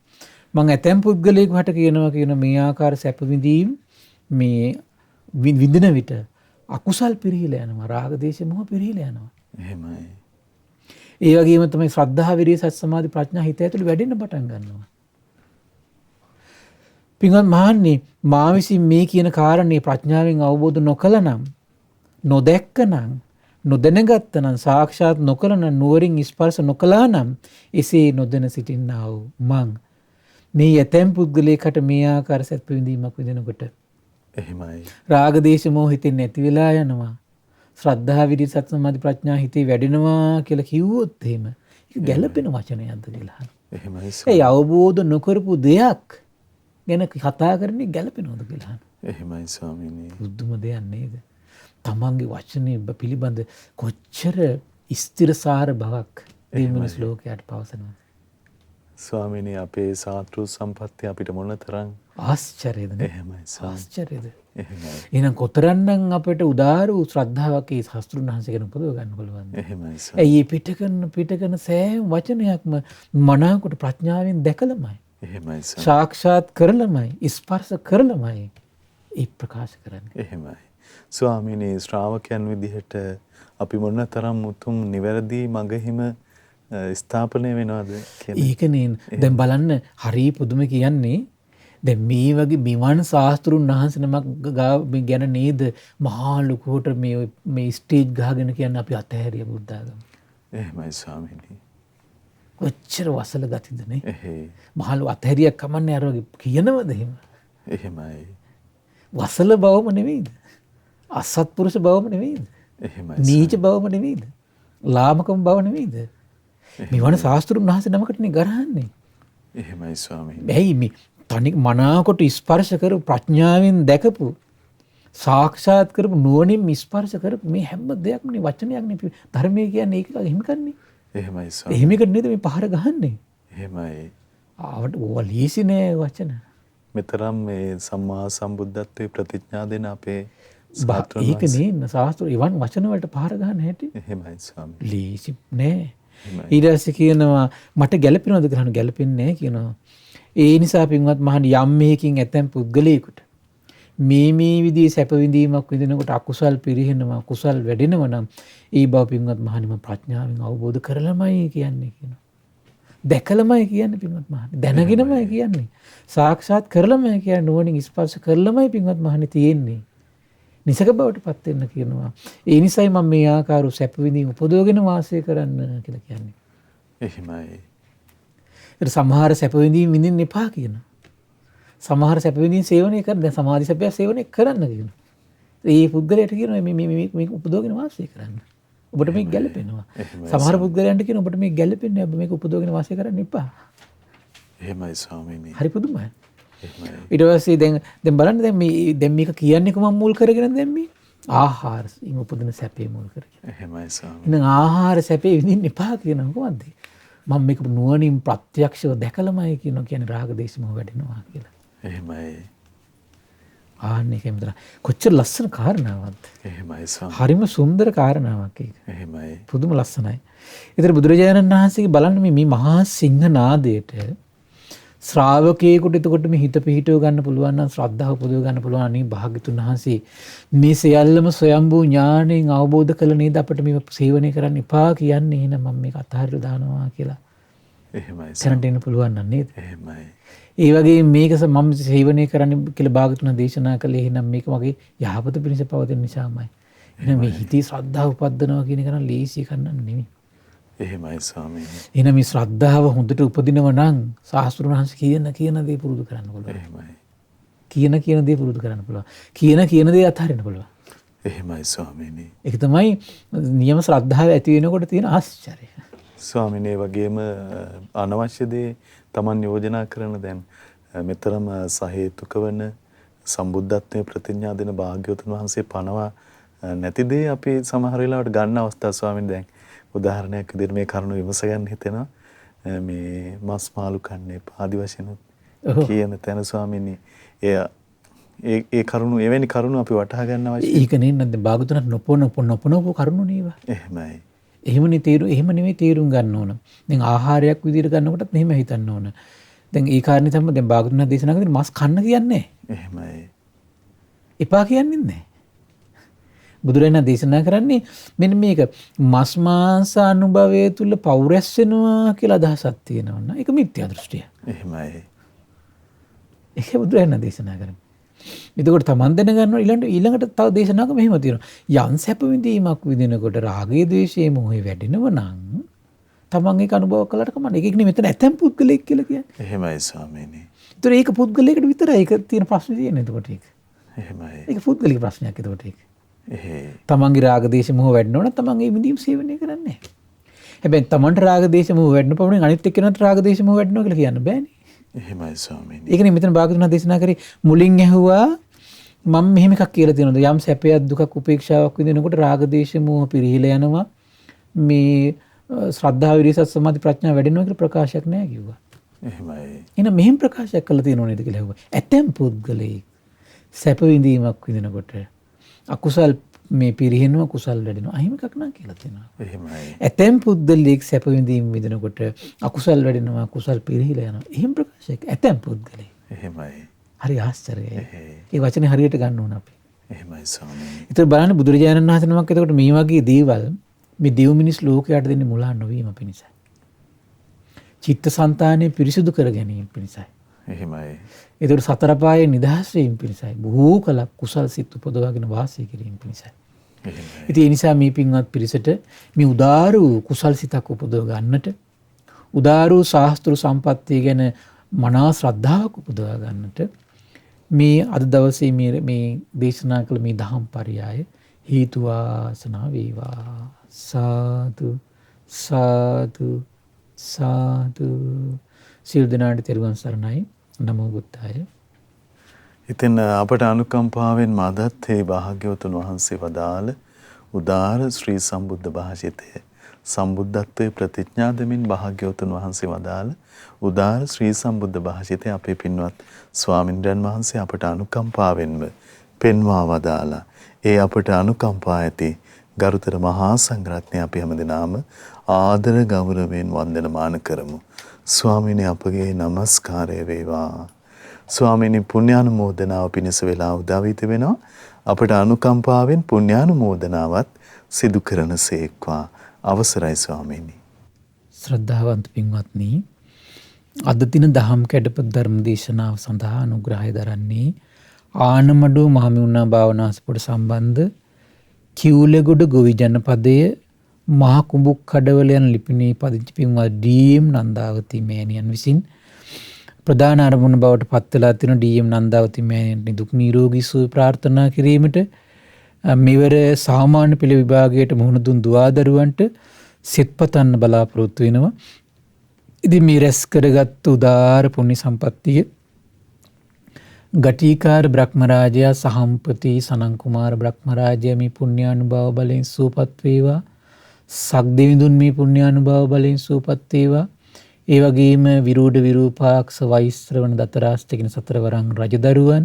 මම ඇතැම් පුද්ගලයෙකු හට කියනවා මේ ආකාර සැප විඳීම් මේ විඳින විට අකුසල් පිරිහිලා යනවා. රාග දේශ මොහ පිරිහිලා යනවා. එහෙමයි. ඒ වගේම තමයි ශ්‍රද්ධා විරිය සති සමාධි ප්‍රඥා හිත ඇතුළේ වැඩෙන්න පටන් ගන්නවා. පින්වත් මහන්නේ මා විසින් මේ කියන කාරණේ ප්‍රඥාවෙන් අවබෝධ නොකළනම් නොදැක්කනම් නොදැනගත්තනම් සාක්ෂාත් නොකළනම් නුවරින් ස්පර්ශ නොකළානම් එසේ නොදැන සිටින්නා වූ මං මේ යතෙන් පුද්ගලයකට මේ ආකාර සැප විඳීමක් විඳිනකොට එහෙමයි. රාග දේශ මොහ හිතෙන් නැති වෙලා යනවා. ශ්‍රද්ධා විරිය සති සමාධි ප්‍රඥා හිතේ වැඩෙනවා කියලා කිව්වොත් එහෙම ඒක ගැළපෙන වචනයක්ද කියලා අහනවා. එහෙමයි. ඒ අවබෝධ නොකරපු දෙයක් ගැන කතා කරන්නේ ගැළපෙනවද කියලා අහනවා. එහෙමයි ස්වාමීනි. බුදුම දෙයක් නේද? තමන්ගේ වචනේ පිළිබඳ කොච්චර ස්ථිරසාර බවක් මේ මිනිස් ලෝකයට පවසනවද? ස්වාමීනි අපේ සාත්‍රු සම්පත්තිය අපිට මොන තරම් ආශ්චර්යද නේ? එහෙමයි ආශ්චර්යද? එහෙමයි එහෙනම් කොතරම්නම් අපිට උදාාර වූ ශ්‍රද්ධාවක් ඒ ශාස්ත්‍රුන් වහන්සේ කෙනෙක් උපදව ගන්න පුළුවන්ද? එහෙමයි ඇයි මේ පිටකන සෑම වචනයක්ම මනාවකට ප්‍රඥාවෙන් දැකලමයි, එහෙමයි සාක්ෂාත් කරලමයි, ස්පර්ශ කරලමයි ඒ ප්‍රකාශ කරන්නේ. එහෙමයි ස්වාමීනි ශ්‍රාවකයන් විදිහට අපි මොන තරම් උතුම් නිවැරදි මඟහිම ස්ථාපනය වෙනවද කියන ඒකනේ දැන් බලන්න හරි පුදුම කියන්නේ. දැන් මේ වගේ බිමන් ශාස්ත්‍රුන් වහන්සේ නමක් ගැන නේද මහා ලොකුවට මේ ස්ටේජ් ගහගෙන කියන්නේ අපි අතහැරිය බුද්ධ ආගම. එහෙමයි ස්වාමීනි. කොච්චර වසල ගතිද නේ? එහෙයි. මහලු අතහැරියක් කමන්නේ අර වගේ කියනවද එහෙම? එහෙමයි. වසල බවම නෙවෙයිද? අසත්පුරුෂ බවම නෙවෙයිද? එහෙමයි. නීච බවම නෙවෙයිද? ලාමකම බව නෙවෙයිද? මෙවන ශාස්ත්‍රුන් වහන්සේ නමකටනේ ගරහන්නේ. එහෙමයි ස්වාමීනි. ඇයි මේ තනික මනාකොට ස්පර්ශ කරපු ප්‍රඥාවෙන් දැකපු සාක්ෂාත් කරපු නුවණින් ස්පර්ශ කරපු මේ හැම දෙයක්ම නේ වචනයක් නේ ධර්මයේ කියන්නේ ඒක එහෙම කන්නේ. එහෙමයි ස්වාමීනි. එහෙම එක නේද මේ පහර ගහන්නේ. එහෙමයි. ආවට ඕවා ලීසි නෑ වචන. මෙතරම් මේ සම්මා සම්බුද්ධත්වයේ ප්‍රතිඥා දෙන අපේ ඒක නේ ශාස්ත්‍ර ඉවන් වචන වලට පහර ගන්න හැටි. එහෙමයි ස්වාමීනි. ලීසි නෑ. ඊට පස්සේ කියනවා මට ගැළපෙනවද කියලා ගැළපෙන්නේ නෑ කියනවා. ඒ නිසා පින්වත් මහණනි යම් මේකින් ඇතැම් පුද්ගලයෙකුට මේ විදිහේ සැප විඳීමක් විඳිනකොට අකුසල් පිරිහෙනවා කුසල් වැඩෙනවා නම් ඒ බව පින්වත් මහණනි මම ප්‍රඥාවෙන් අවබෝධ කරලමයි කියන්නේ කියනවා. දැකලමයි කියන්නේ පින්වත් මහණනි. දැනගෙනමයි කියන්නේ. සාක්ෂාත් කරලමයි කියන්නේ නුවණින් ස්පර්ශ කරලමයි පින්වත් මහණනි තියෙන්නේ. නිසක බවට පත් වෙන්න කියනවා. ඒ නිසයි මම මේ ආකාර සැප විඳීම උපදවගෙන වාසය කරන්න කියලා කියන්නේ. එහෙමයි. සමහර සැප විඳීම් විඳින්න එපා කියනවා. සමහර සැප විඳීම් සේවනය කරන්න දැන් සමාධි සැපය සේවනය කරන්න කියනවා. ඒ පුද්ගලයාට කියනවා මේ උපදවගෙන වාසය කරන්න. ඔබට මේක ගැළපෙනවා. සමහර පුද්ගලයන්ට කියනවා ඔබට මේක ගැළපෙන්නේ නැහැ. ඔබ මේක උපදවගෙන වාසය කරන්න එපා. එහෙමයි ස්වාමීනි. හරි පුදුමයි. එහෙමයි. ඊට පස්සේ දැන් බලන්න දැන් මේක කියන්නේ කොහොම මුල් කරගෙන දැන් මේ ආහාර උපදින සැපේ මුල් කරගෙන. එහෙමයි ස්වාමීනි. එහෙනම් ආහාර සැපේ විඳින්න එපා කියනවා කොහොමද? මම මේක නුවණින් ප්‍රත්‍යක්ෂව දැකලමයි කියනවා කියන්නේ රාග දේශ මොහ වැඩෙනවා කියලා. එහෙමයි. ආන්නේ කැමතර කොච්චර ලස්සන කාරණාවක්ද? එහෙමයි ස්වාමීනි. හරිම සුන්දර කාරණාවක් ඒක. එහෙමයි. පුදුම ලස්සනයි. ඒතර බුදුරජාණන් වහන්සේගේ බලන්න මේ මහා සිංහ නාදයට ශ්‍රාවකයෙකුට එතකොට මේ හිත පිහිටව ගන්න පුළුවන් නම් ශ්‍රද්ධාව උපදව ගන්න පුළුවන් අනේ භාග්‍යතුන් වහන්සේ මේ සියල්ලම ස්වයම්බූ ඥාණයෙන් අවබෝධ කළ නේද අපිට මේ සේවනය කරන්න එපා කියන්නේ එහෙනම් මම මේක අතහැරලා දානවා කියලා. එහෙමයි. කරන්ට එන්න පුළුවන් නම් නේද? එහෙමයි. ඒ වගේ මේක මම සේවනය කරන්න කියලා භාග්‍යතුන් දේශනා කළේ එහෙනම් මේක මගේ යහපත පිණිස පවතින නිසාමයි. එහෙනම් මේ හිතේ ශ්‍රද්ධාව උපද්දනවා කියන එක නම් ලේසි කරන්න නෙමෙයි. එහෙමයි ස්වාමීනි. එහෙනම් මේ ශ්‍රද්ධාව හොඳට උපදිනව නම් ශාස්ත්‍රුන් වහන්සේ කියන දේ පුරුදු කරන්න පුළුවන්. එහෙමයි. කියන දේ පුරුදු කරන්න පුළුවන්. කියන දේ අත්හරින්න පුළුවන්. එහෙමයි ස්වාමීනි. ඒක තමයි නියම ශ්‍රද්ධාව ඇති වෙනකොට තියෙන ආශ්චර්යය. ස්වාමීනි වගේම අනවශ්‍ය දේ Taman යෝජනා කරන දැන් මෙතරම් සහේතුක වන සම්බුද්ධත්වයේ ප්‍රතිඥා දෙන භාග්‍යවතුන් වහන්සේ පනවා නැති දේ අපි සමහර වෙලාවට ගන්න අවස්ථා ස්වාමීනි දැන් උදාහරණයක් විදිහට මේ කරුණ විමස ගන්න හිතෙනවා මේ මස් මාළු කන්නේ ආදි වශයෙන් කියන තැන ස්වාමීනි ඒ කරුණු එවැනි කරුණු අපි වටහා ගන්න අවශ්‍යයි. ඒක නෙන්න භාගතුනට නොපොනපු කරුණු නේවා. එහෙමයි. එහෙම නෙමෙයි තේරුම් ගන්න ඕන. දැන් ආහාරයක් විදිහට ගන්නකොටත් මෙහෙම හිතන්න ඕන. දැන් ඒ කාරණේ තමයි දැන් භාගතුන දේශනා කරන්නේ මස් කන්න කියන්නේ. එහෙමයි. එපා කියන්නේ නැහැ. බුදුරජාණන් දේශනා කරන්නේ මෙන්න මේක මස් මාංශ අනුභවයේ තුල පෞරස් වෙනවා කියලා අදහසක් තියෙනවා නේද? ඒක මිත්‍යා දෘෂ්ටිය. එහෙමයි. ඒක බුදුරජාණන් දේශනා කරන්නේ. එතකොට තමන් දැනගන්නවා ඊළඟට තව දේශනාවක මෙහෙම තියෙනවා. යම් සැප විඳීමක් විඳිනකොට රාගයේ ද්වේෂයේ මොහේ වැඩෙනව නම් තමන් ඒක අනුභව කළාට කමන්නේ. ඒක නෙමෙයි මෙතන ඇතැම් පුද්ගලෙක් කියලා කියන්නේ. එහෙමයි ස්වාමීනි. ඒතර ඒක පුද්ගලයෙකුට විතරයි ඒක තියෙන ප්‍රශ්නේ තියෙන්නේ එතකොට ඒක. එහෙමයි. ඒක පුද්ගලික ප්‍රශ්නයක් එතකොට ඒක. තමන්ගේ රාග දේශ මොහ වැඩනවන තමන් ඒ විඳීම් සේවනය කරන්නේ. හැබැයි තමන්ට රාග දේශ මොහ වැඩන පමණින් අනිත් එක්කෙනාට රාග දේශ මොහ වැඩනවා කියලා කියන්න බෑනේ. එහෙමයි ස්වාමීනි. ඒකනේ මෙතන භාගතුනා දේශනා කරේ මුලින් ඇහුවා මම මෙහෙම එකක් කියලා තියෙනවා. යම් සැපයක් දුකක් උපේක්ෂාවක් විඳිනකොට රාග දේශ මොහ පිරිහිලා යනවා. මේ ශ්‍රද්ධාව විරිසත් සමාධි ප්‍රඥා වැඩෙනවා කියලා ප්‍රකාශයක් නැහැ කිව්වා. එහෙමයි. එහෙනම් මෙහෙම ප්‍රකාශයක් කළා තියෙනව නේද කියලා හෙව්වා. ඇතැම් පුද්ගලයෙක් සැප විඳීමක් විඳිනකොට අකුසල් මේ පිරිහෙනවා කුසල් වැඩෙනවා. අහිම එකක් නා කියලා තියෙනවා. එහෙමයි. ඇතැම් පුද්ගලයෙක් සැප විඳීම විඳිනකොට අකුසල් වැඩෙනවා කුසල් පිරිහිලා යනවා. එහෙම ප්‍රකාශයක් ඇතැම් පුද්ගලයෙක්. එහෙමයි. හරි ආශ්චර්යයි. ඒ වචනේ හරියට ගන්න ඕන අපි. එහෙමයි ස්වාමීනි. ඒතර බලන්න බුදුරජාණන් වහන්සේ නමක් එතකොට මේ වගේ දේවල් මේ දෙව් මිනිස් ලෝකයට දෙන්නේ මුලා නොවීම පිණිසයි. චිත්තසංතානය පිරිසිදු කර ගැනීම පිණිසයි. එහෙමයි. ඒතකොට සතර පායේ නිදහස් වීම පිණිසයි. බොහෝ කලක් කුසල් සිත් උපදවාගෙන වාසය කිරීම පිණිසයි. එහෙමයි. ඉතින් ඒ නිසා මේ පින්වත් පිරිසට මේ උදාර වූ කුසල් සිතක් උපදව ගන්නට උදාර වූ ශාස්ත්‍ර සම්පත්තිය ගැන මනා ශ්‍රද්ධාවක් උපදවා ගන්නට මේ අද දවසේ මේ දේශනා කළ මේ දහම් පරයය හේතු වාසනා වේවා. සාදු සාදු සාදු. සියලු දෙනාට තෙරුවන් සරණයි. නමෝ බුද්ධාය. ඉතින් අපට අනුකම්පාවෙන් මදත් මේ භාග්‍යවතුන් වහන්සේ වදාළ උදාර ශ්‍රී සම්බුද්ධ භාෂිතය සම්බුද්ධත්වයේ ප්‍රතිඥා දෙමින් භාග්‍යවතුන් වහන්සේ වදාළ උදාර ශ්‍රී සම්බුද්ධ භාෂිතය අපේ පින්වත් ස්වාමින්ද්‍රයන් වහන්සේ අපට අනුකම්පාවෙන්ම පෙන්වා වදාලා ඒ අපට අනුකම්පා ඇති ගරුතර මහා සංඝරත්නය අපි හැමදෙනාම ආදර ගෞරවයෙන් වන්දනමාන කරමු. ස්වාමීනි අපගේ নমස්කාරය වේවා. ස්වාමීනි පුණ්‍යානුමෝදනාව පිණිස වෙලා උදා වී තිබෙනවා. අපට අනුකම්පාවෙන් පුණ්‍යානුමෝදනාවත් සිදු කරන සේක්වා. අවසරයි ස්වාමීනි. ශ්‍රද්ධාවන්ත පින්වත්නි, අද දින දහම් කැඩපත ධර්ම දේශනාව සඳහා අනුග්‍රහය දරන්නේ ආනමඩුව මහමෙවුනා භාවනාසපුර සම්බන්ධ කිව්ලගොඩ ගොවි ජනපදයේ මහ කුඹුක් කඩවල යන ලිපිණේ පදිංචි පින්වත් ඩී.එම්. නන්දාවති මෑණියන් විසින් ප්‍රධාන අරමුණ බවට පත් වෙලා තියෙන ඩී.එම්. නන්දාවති මෑණියන්ට දුක් නිරෝගී සුවය ප්‍රාර්ථනා කිරීමට මෙවර සාමාන්‍ය පෙළ විභාගයට මුහුණ දුන් දුවදරුවන්ට සිත්පතන්න බලාපොරොත්තු වෙනවා. ඉතින් මේ රැස් කරගත් උදාාර පුණ්‍ය සම්පත්තිය ගටිකාර බ්‍රහ්මරාජයා සහම්පති සනන් කුමාර බ්‍රහ්මරාජයා මේ පුණ්‍යානුභාව බලෙන් සූපත් වේවා. සක්දෙවිඳුන් මේ පුණ්‍යානුභාව බලෙන් සූපත් වේවා. ඒ වගේම විරූඪ විරූපාක්ෂ වෛශ්‍රවණ දතරාෂ්ට කියන සතරවරන් රජදරුවන්,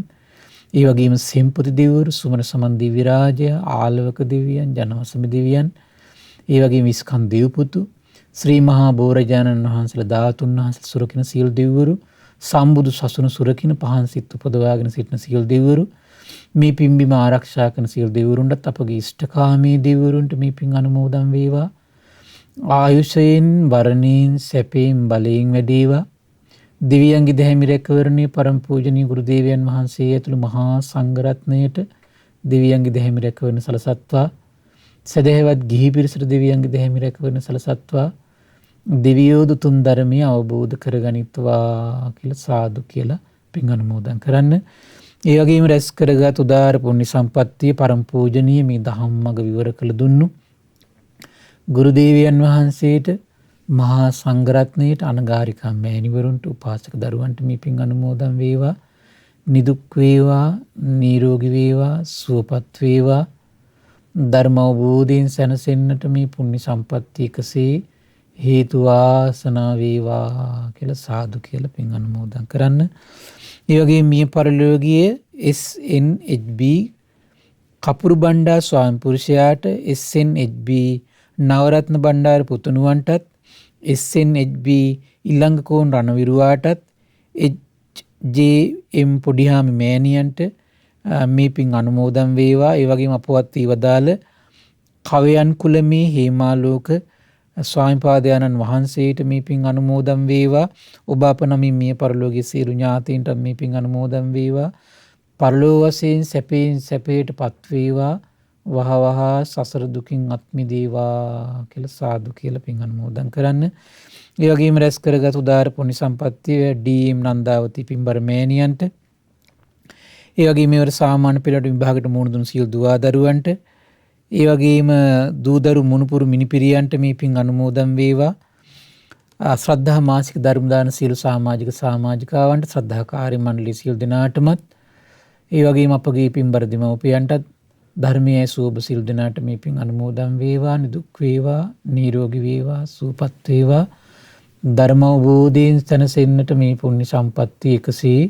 ඒ වගේම සෙම්පති දෙවිවරු, සුමන සමන් දිව්‍ය රාජය, ආලවක දෙවියන්, ජනවසම දෙවියන්, ඒ වගේම ස්කන්ධ දෙව්පුතු, ශ්‍රී මහා බෝරජාණන් වහන්සේලා ධාතුන් වහන්සේලා සුරකින සීල් දෙවිවරු, සම්බුදු සසුන සුරකින පහන් සිත් උපදවාගෙන සිටින සීල් දෙවිවරු, මේ පින්බිම ආරක්ෂා කරන සීල් දෙවිවරුන්ටත් අපගේ ඉෂ්ඨකාමී දෙවිවරුන්ට මේ පින් අනුමෝදන් වේවා. ආයුෂයෙන් වරණයෙන් සැපයෙන් බලයෙන් වැඩේවා. දිව්‍යංගි දැහැමි රැකවරණේ පරම පූජනීය ගුරු දේවයන් වහන්සේ ඇතුළු මහා සංඝරත්නයට දිව්‍යංගි දැහැමි රැකවරණ සලසත්වා. සදහවත් ගිහි පිරිසට දිව්‍යංගි දැහැමි රැකවරණ සලසත්වා. දෙවියෝ දුතුන් ධර්මය අවබෝධ කරගනිත්වා කියලා සාදු කියලා පින් අනුමෝදන් කරන්න. ඒ වගේම රැස් කරගත් උදාාර පුණ්‍ය සම්පත්තිය පරම පූජනීය මේ දහම් මඟ විවර කළ දුන්නු ගුරු දේවයන් වහන්සේට, මහා සංඝරත්නයට, අනගාരികා මෑණිවරුන්ට, උපාසක දරුවන්ට මේ පින් අනුමෝදන් වේවා. නිදුක් වේවා, නිරෝගී වේවා, සුවපත් වේවා. ධර්ම අවබෝධයෙන් සැනසෙන්නට මේ පුණ්‍ය සම්පත්තිය එකසේ හේතු වාසනා වේවා කියලා සාදු කියලා පින් අනුමෝදන් කරන්න. ඒ වගේම මිය පරලෝකීය SNHB කපුරු බණ්ඩා ස්වාමි පුරුෂයාට, SNHB Navaratne Bandara පුතුණුවන්ටත්, SNHB Ilangakoon රණවිරුවාටත්, HJM පොඩිහාමි මෑණියන්ට මේ පින් අනුමෝදන් වේවා. ඒ වගේම අපවත් වී වදාළ කවයන් කුලමේ හේමාලෝක ස්වාමිපාදයන්න් වහන්සේට මේ පින් අනුමෝදන් වේවා. ඔබ අප නමින් මිය පරලෝකීය සියලු ඥාතීන්ට මේ පින් අනුමෝදන් වේවා. පරලෝක වශයෙන් සැපයෙන් සැපයට පත් වේවා. වහ වහ සසර දුකින් අත් මිදේවා කියලා සාදු කියලා පින් අනුමෝදන් කරන්න. ඒ වගේම රැස් කරගත් උදාාර පුණ්‍ය සම්පත්තිය ඩී.එම්. නන්දාවති පින්බර මෑණියන්ට, ඒ වගේම මෙවර සාමාන්‍ය පෙළට විභාගයට මුහුණ දුන් සියලු දුවදරුවන්ට, ඒ වගේම දූදරු මුණුපුරු මිනිපිරියන්ට මේ පින් අනුමෝදන් වේවා. ශ්‍රද්ධා මාසික ධර්ම දාන සියලු සමාජික සමාජිකාවන්ට, ශ්‍රද්ධා කාර්ය මණ්ඩලයේ සියලු දෙනාටමත්, ඒ වගේම අපගේ පින්බර දෙමව්පියන්ටත් ධර්මයේ සුවබ සියලු දෙනාට මේ පින් අනුමෝදන් වේවා. නිදුක් වේවා, නිරෝගී වේවා, සුවපත් වේවා. ධර්ම අවබෝධයෙන් සැනසෙන්නට මේ පුණ්‍ය සම්පත්තිය එකසේ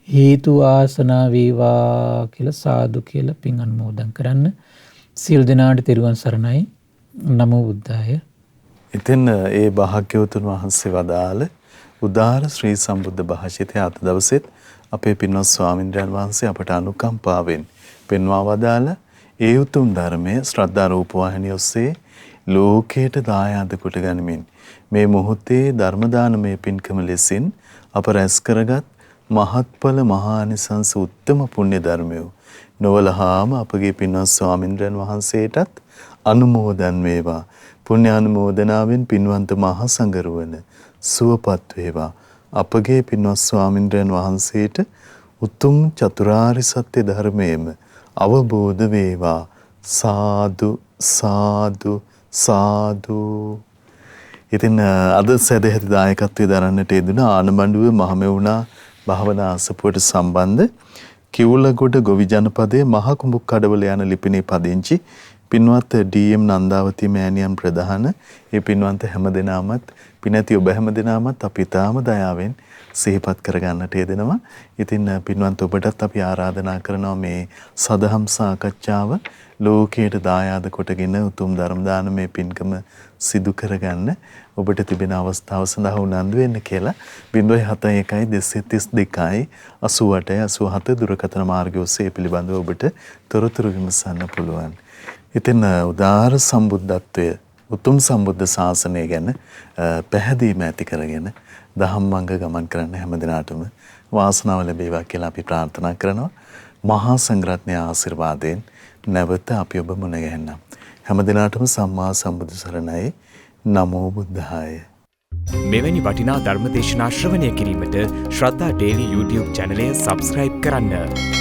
හේතු ආසනා වේවා කියලා සාදු කියලා පින් අනුමෝදන් කරන්න. සියලු දෙනාට තෙරුවන් සරණයි. නමෝ බුද්ධාය. ඉතින් ඒ භාග්‍යවතුන් වහන්සේ වදාළ උදාර ශ්‍රී සම්බුද්ධ භාෂිතය අද දවසෙත් අපේ පින්වත් ස්වාමින්ද්‍රයන් වහන්සේ අපට අනුකම්පාවෙන් පෙන්වා වදාළ ඒ උතුම් ධර්මය ශ්‍රද්ධා රූපවාහිනිය ඔස්සේ ලෝකයට දායාද කොට ගනිමින් මේ මොහොතේ ධර්ම දානමය පින්කම ලෙසින් අප රැස් කරගත් මහත්ඵල මහානිසංස උත්තම පුණ්‍ය ධර්මය නොවලහාම අපගේ පින්වත් ස්වාමින්ද්‍රයන් වහන්සේටත් අනුමෝදන් වේවා. පුණ්‍ය අනුමෝදනාවෙන් පින්වන්ත මහා සංඝරුවන සුවපත් වේවා. අපගේ පින්වත් ස්වාමින්ද්‍රයන් වහන්සේට උතුම් චතුරාර්ය සත්‍ය ධර්මයේම අවබෝධ වේවා. සාදු සාදු සාදු. ඉතින් අද සදැහැති දායකත්වයේ දරන්නට යෙදුන ආනමඬුව මහමෙවුනා භාවනා ආසපුවට සම්බන්ධ කිවුලගොඩ ගොවි ජනපදයේ මහ කුඹුකඩවල යන ලිපිණේ පදිංචි පින්වත් ඩී.එම්. නන්දාවති මෑණියන් ප්‍රධාන ඒ පින්වන්ත හැමදෙනාමත් පිනැති ඔබ හැමදෙනාමත් අපි තාම දයාවෙන් සිහිපත් කරගන්නට යෙදෙනවා. ඉතින් පින්වන්ත ඔබටත් අපි ආරාධනා කරනවා මේ සදහම් සාකච්ඡාව ලෝකයට දායාද කොටගෙන උතුම් ධර්ම දානමය පින්කම සිදු කරගන්න ඔබට තිබෙන අවස්ථාව සඳහා උනන්දු වෙන්න කියලා 071 232 88 87 දුරකථන මාර්ගය ඔස්සේ පිළිබඳව ඔබට තොරතුරු විමසන්න පුළුවන්. ඉතින් උදාර සම්බුද්ධත්වය උතුම් සම්බුද්ධ ශාසනය ගැන පැහැදීම ඇති කරගෙන දහම්මංග ගමන් කරන්න හැමදිනාටම වාසනාව ලැබේවා කියලා අපි ප්‍රාර්ථනා කරනවා. මහා සංඝරත්නයේ ආශිර්වාදයෙන් නැවත අපි ඔබ මුණ ගැහෙන්නම්. හැමදිනාටම සම්මා සම්බුදු සරණයි. නමෝ බුද්ධාය. මෙවැනි වටිනා ධර්මදේශනා ශ්‍රවණය කිරීමට ශ්‍රද්ධා ඩේලි YouTube චැනලය සබ්ස්ක්‍රයිබ් කරන්න.